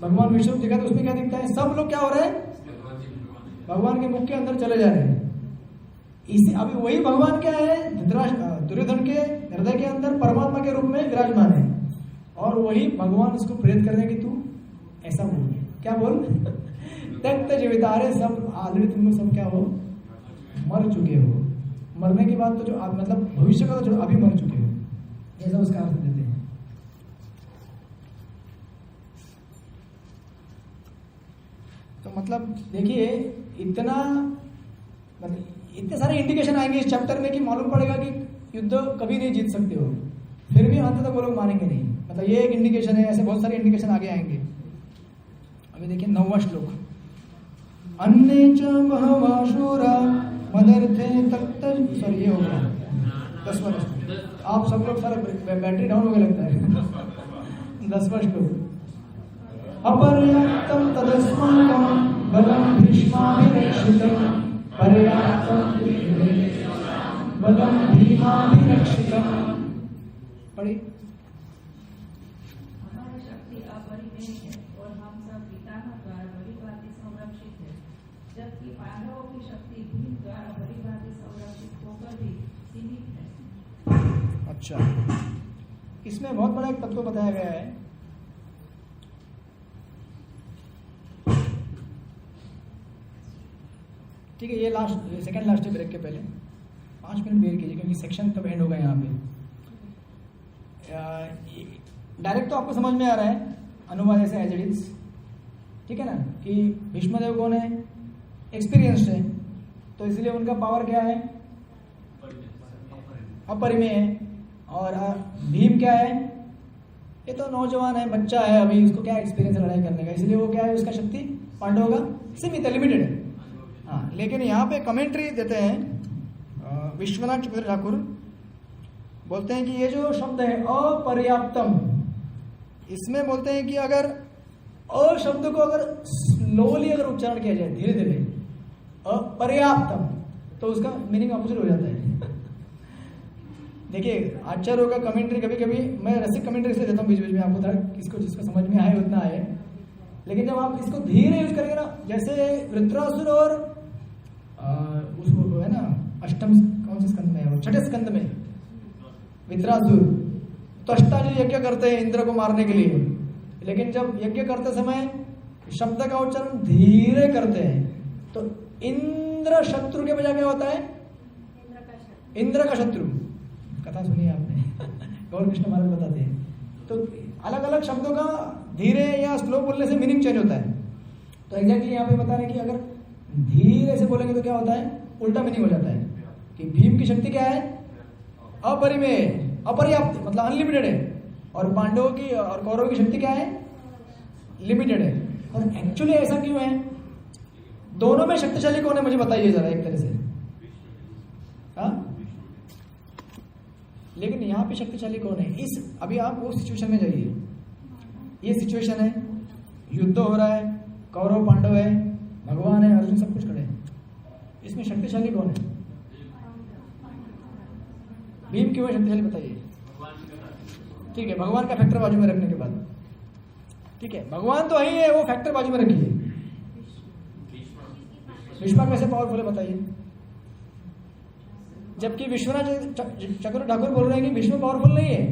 भगवान विश्व दिखा, तो उसमें क्या दिखता है? सब लोग क्या हो रहे हैं? भगवान के मुख के अंदर चले जा रहे हैं। इसी अभी वही भगवान क्या है? दुर्योधन के हृदय के अंदर परमात्मा के रूप में विराजमान है। और वही भगवान उसको प्रेरित कर रहे हैं कि तू ऐसा बोल, क्या बोल? त्यक्त जीविता। अरे सब ऑलरेडी तुम लोग सब क्या हो? मर चुके हो। मरने के बाद तो जो मतलब भविष्य का तो जो अभी मर चुके हो, ऐसा उसका अर्थ देते हैं। तो मतलब देखिए इतना मतलब इतने सारे इंडिकेशन आएंगे इस चैप्टर में कि मालूम पड़ेगा कि युद्ध कभी नहीं जीत सकते हो, फिर भी अंत तक वो लोग मानेंगे नहीं। मतलब ये एक इंडिकेशन है, ऐसे बहुत सारे इंडिकेशन आगे आएंगे। अभी देखिए 9वां श्लोक। अन्य च बहवाशूरा मदर्थे तक्त, सॉरी ये हो गया 10वां श्लोक। आप सब लोग सारे बैटरी डाउन हो गया लगता है। 10वां श्लोक। अपर्याप्तम तदस्माकं बलं भीष्माभिरक्षितम् पर्याप्तम बलं भीमाभिरक्षितम्। पढ़िए। हमारी शक्ति अपरिमेय है और हम सब पितामह द्वारा भलीभांति संरक्षित है, जबकि पांडवों की शक्ति भीम द्वारा भलीभांति संरक्षित होकर भी सीमित है। अच्छा, इसमें बहुत बड़ा एक तत्व बताया गया है। ठीक है, ये लास्ट सेकंड लास्ट ब्रेक के पहले 5 मिनट वेट कीजिए, क्योंकि सेक्शन तब एंड होगा यहाँ पे। डायरेक्ट तो आपको समझ में आ रहा है अनुवाद ऐसे एज इट इज, ठीक है ना, कि भीष्मदेव कौन है? एक्सपीरियंस्ड है, तो इसलिए उनका पावर क्या है? अपरिमेय है। और भीम क्या है? ये तो नौजवान है, बच्चा है अभी, उसको क्या एक्सपीरियंस है लड़ाई करने का, इसलिए वो क्या है, उसका शक्ति पांडवों का सीमित है, लिमिटेड है। हाँ, लेकिन यहाँ पे कमेंट्री देते हैं विश्वनाथ चंद्र ठाकुर, बोलते हैं कि ये जो शब्द है अपर्याप्तम, इसमें बोलते हैं कि अगर अ शब्द को अगर स्लोली अगर उच्चारण किया जाए, धीरे धीरे, अपर्याप्तम, तो उसका मीनिंग अपोजिट हो जाता है। देखिए आचार्यों का कमेंट्री कभी कभी मैं रसिक कमेंट्री इसलिए देता हूँ बीच बीच में आपको, ताकि किसको जिसको समझ में आए उतना आए। लेकिन जब आप इसको धीरे यूज करेंगे ना, जैसे वृत्रासुर और उसको है ना अष्टम कौन से स्कंद में है, छठे स्कंद में वृत्रासुर त्वष्टा जो यज्ञ करते हैं इंद्र को मारने के लिए, लेकिन जब यज्ञ करते समय शब्द का उच्चारण धीरे करते हैं तो इंद्र शत्रु के बजाय क्या होता है? इंद्र का शत्रु। कथा सुनी आपने, गौर कृष्ण महाराज बताते हैं। तो अलग अलग शब्दों का धीरे या स्लो बोलने से मीनिंग चेंज होता है। तो एग्जैक्टली यहाँ पे बता रहे हैं कि अगर धीरे से बोलेंगे तो क्या होता है? उल्टा मीनिंग हो जाता है कि भीम की शक्ति क्या है? अपरिमेय, अपर्याप्त मतलब अनलिमिटेड है, और पांडवों की और कौरवों की शक्ति क्या है? लिमिटेड है। और एक्चुअली ऐसा क्यों है? दोनों में शक्तिशाली कौन है मुझे बताइए जरा एक तरह से। हाँ, लेकिन यहाँ पे शक्तिशाली कौन है? इस अभी आप वो सिचुएशन में जाइए, ये सिचुएशन है, युद्ध हो रहा है, कौरव पांडव है, भगवान है, अर्जुन सब कुछ खड़े हैं, इसमें शक्तिशाली कौन है? भीम क्यों है शक्तिशाली बताइए। ठीक है, भगवान का फैक्टर बाजू में रखने के बाद, ठीक है, भगवान तो वही है, वो फैक्टर बाजू में रखिए। भीष्म कैसे पावरफुल है बताइए? जबकि विश्वनाथ चक्र ठाकुर बोल रहे हैं कि भीष्म पावरफुल नहीं है,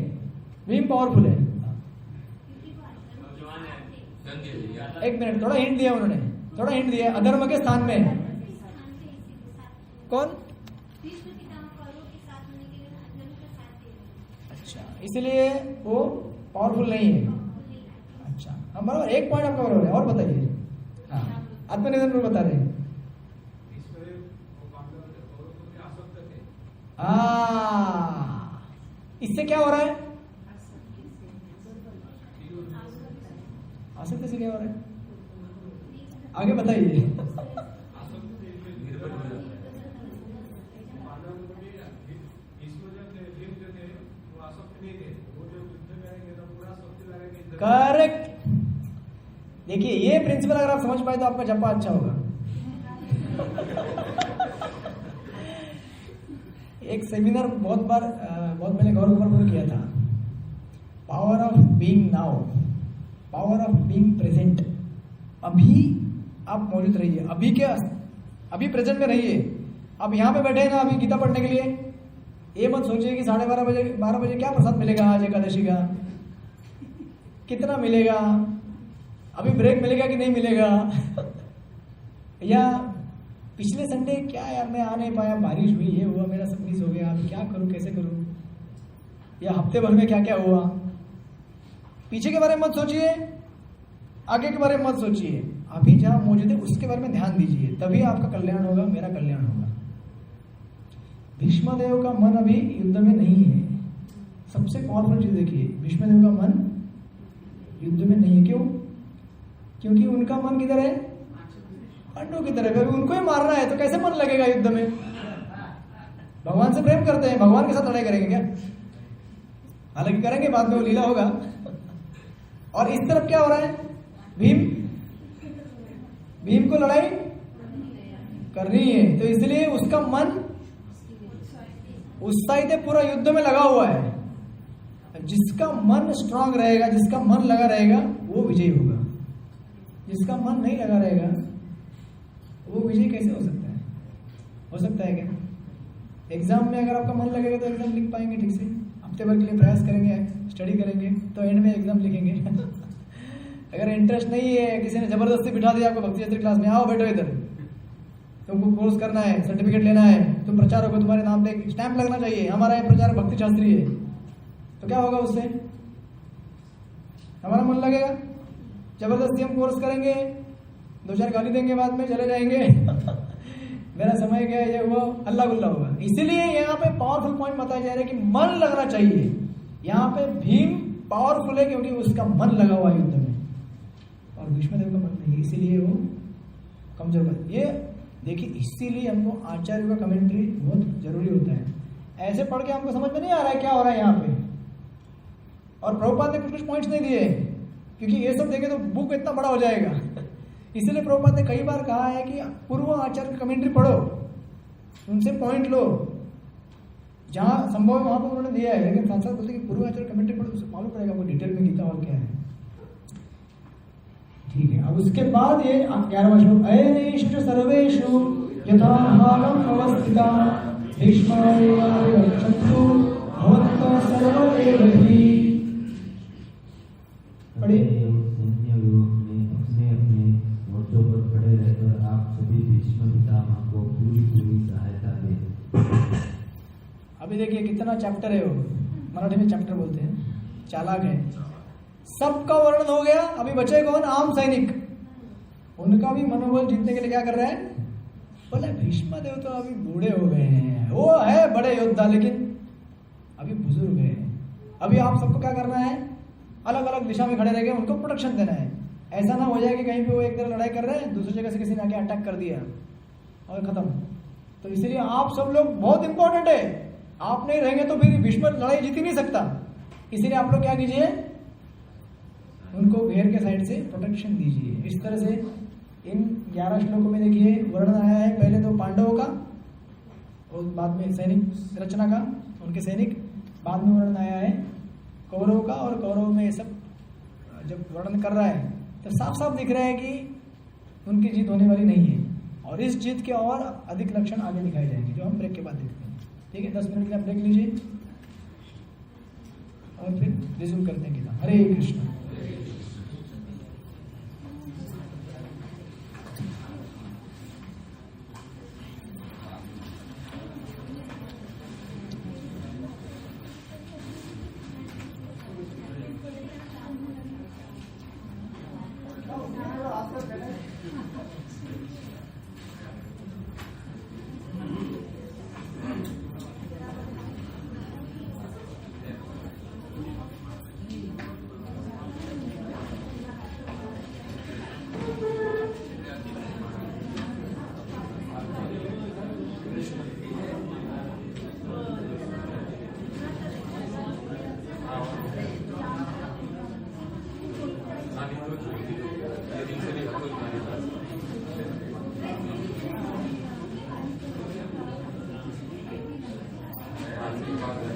भीम पावरफुल है। एक मिनट, थोड़ा हिंट दिया उन्होंने, थोड़ा हिंट दिया, अधर्म के स्थान में है। कौन? अच्छा, इसलिए वो पावरफुल नहीं है। अच्छा, हम बराबर, एक पॉइंट आपका बराबर है। और बताइए। हाँ, आत्मनिर्भर बता रहे हैं। इससे क्या हो रहा है? आसक्ति से क्या हो रहा है? आगे बताइए। करेक्ट। देखिए, ये प्रिंसिपल अगर आप समझ पाए तो आपका जप्पा अच्छा होगा। एक सेमिनार बहुत मैंने गौरव किया था, power of being now, power of being present. अभी आप मौजूद रहिए, अभी प्रेजेंट में रहिए। अब यहाँ पे बैठे हैं ना अभी गीता पढ़ने के लिए, ये मत सोचिए कि 12:30 बजे क्या प्रसाद मिलेगा आज एकादशी का, कितना मिलेगा, अभी ब्रेक मिलेगा कि नहीं मिलेगा, या पिछले संडे क्या यार मैं आ नहीं पाया, बारिश हुई, ये हुआ, मेरा सब मिस हो गया, अभी क्या करूं, कैसे करूं, या हफ्ते भर में क्या क्या हुआ। पीछे के बारे में मत सोचिए, आगे के बारे में मत सोचिए, अभी जहां मौजूद है उसके बारे में ध्यान दीजिए, तभी आपका कल्याण होगा, मेरा कल्याण होगा। भीष्मदेव का मन अभी युद्ध में नहीं है। सबसे पावरफुल चीज देखिए, भीष्मदेव का मन युद्ध में नहीं है। क्यों? क्योंकि उनका मन किधर है? पांडवों की तरफ है। उनको ही मारना है तो कैसे मन लगेगा युद्ध में? भगवान से प्रेम करते हैं, भगवान के साथ लड़ाई करेंगे क्या? हालांकि करेंगे, बाद में वो लीला होगा। और इस तरफ क्या हो रहा है? भीम को लड़ाई करनी है, तो इसलिए उसका मन उत्साहित है, पूरा युद्ध में लगा हुआ है। जिसका मन स्ट्रांग रहेगा, जिसका मन लगा रहेगा, वो विजयी होगा। जिसका मन नहीं लगा रहेगा वो विजय कैसे हो सकता है? हो सकता है क्या? एग्जाम में अगर आपका मन लगेगा तो एग्जाम लिख पाएंगे ठीक से, हफ्ते भर के लिए प्रयास करेंगे, स्टडी करेंगे तो एंड में एग्जाम लिखेंगे। अगर इंटरेस्ट नहीं है, किसी ने जबरदस्ती बिठा दिया आपको भक्ति शास्त्री क्लास में, आओ बैठो इधर, तुमको कोर्स करना है, सर्टिफिकेट लेना है, तुम प्रचारक हो, तुम्हारे नाम पे स्टैंप लगना चाहिए, हमारा ये प्रचारक भक्ति शास्त्री है, तो क्या होगा उससे? हमारा मन लगेगा? जबरदस्ती हम कोर्स करेंगे, 2-4 गाली देंगे, बाद में चले जाएंगे। मेरा समय गया, ये हुआ, अल्लाह गुल्ला होगा। इसीलिए यहाँ पे पावरफुल पॉइंट बताया जा रहा है कि मन लगना चाहिए। यहाँ पे भीम पावरफुल है क्योंकि उसका मन लगा हुआ युद्ध में, और भीष्मदेव का मन नहीं, इसीलिए वो कमजोर बन। ये देखिए, इसीलिए हमको आचार्य का कमेंट्री बहुत जरूरी होता है। ऐसे पढ़ के हमको समझ में नहीं आ रहा है क्या हो रहा है यहाँ पे, और प्रभुपाद ने कुछ पॉइंट्स नहीं दिए, क्योंकि ये सब देखे तो बुक इतना बड़ा हो जाएगा। इसलिए प्रभुपाद ने कई बार कहा है कि पूर्व आचार्य की कमेंट्री पढ़ो, उनसे पॉइंट लो, जहां संभव है वहां पर उन्होंने दिया है, लेकिन साथ साथ बोलते कि पूर्व आचार्य कमेंट्री पढ़ो, उससे मालूम पड़ेगा आपको डिटेल में गीता और क्या है। ठीक है, अब उसके बाद ये 11वां श्लोक, अयनेषु सर्वेषु यथा भागम अवस्थिता भीष्मादेवादिगच्छन्तु भवन्तः सर्व एव हि। पढ़िए। सैन्य व्यूह में अपने अपने मोर्चों पर खड़े रहकर आप सभी भीष्म पितामह को पूरी सहायता दें। अभी देखिए कितना चैप्टर है, वो मराठी में चैप्टर बोलते हैं, चालाक है। सबका वर्णन हो गया, अभी बचे कौन? आम सैनिक। उनका भी मनोबल जीतने के लिए क्या कर रहे हैं? बोले भीष्मदेव तो अभी बूढ़े हो गए हैं, वो है बड़े योद्धा लेकिन अभी बुजुर्ग है। अभी आप सबको क्या करना है? अलग अलग दिशा में खड़े रह गए, उनको प्रोटेक्शन देना है। ऐसा ना हो जाए कि कहीं पे वो एक तरह लड़ाई कर रहे हैं, दूसरी जगह से किसी ने आके अटैक कर दिया और खत्म। तो इसलिए आप सब लोग बहुत इंपॉर्टेंट है, आप नहीं रहेंगे तो फिर भीष्म लड़ाई जीत ही नहीं सकता। इसलिए आप लोग क्या कीजिए? उनको घेर के साइड से प्रोटेक्शन दीजिए। इस तरह से इन 11 श्लोकों में देखिए वर्णन आया है, पहले तो पांडवों का और बाद में सैनिक रचना का, उनके सैनिक, बाद में वर्णन आया है कौरव का, और कौरव में ये सब जब वर्णन कर रहा है तो साफ साफ दिख रहा है कि उनकी जीत होने वाली नहीं है, और इस जीत के और अधिक लक्षण आगे दिखाए जाएंगे जो हम ब्रेक के बाद देखते हैं। ठीक है, 10 मिनट का ब्रेक लीजिए और फिर रिज्यूम करते हैं गीता। हरे कृष्ण। Thank you.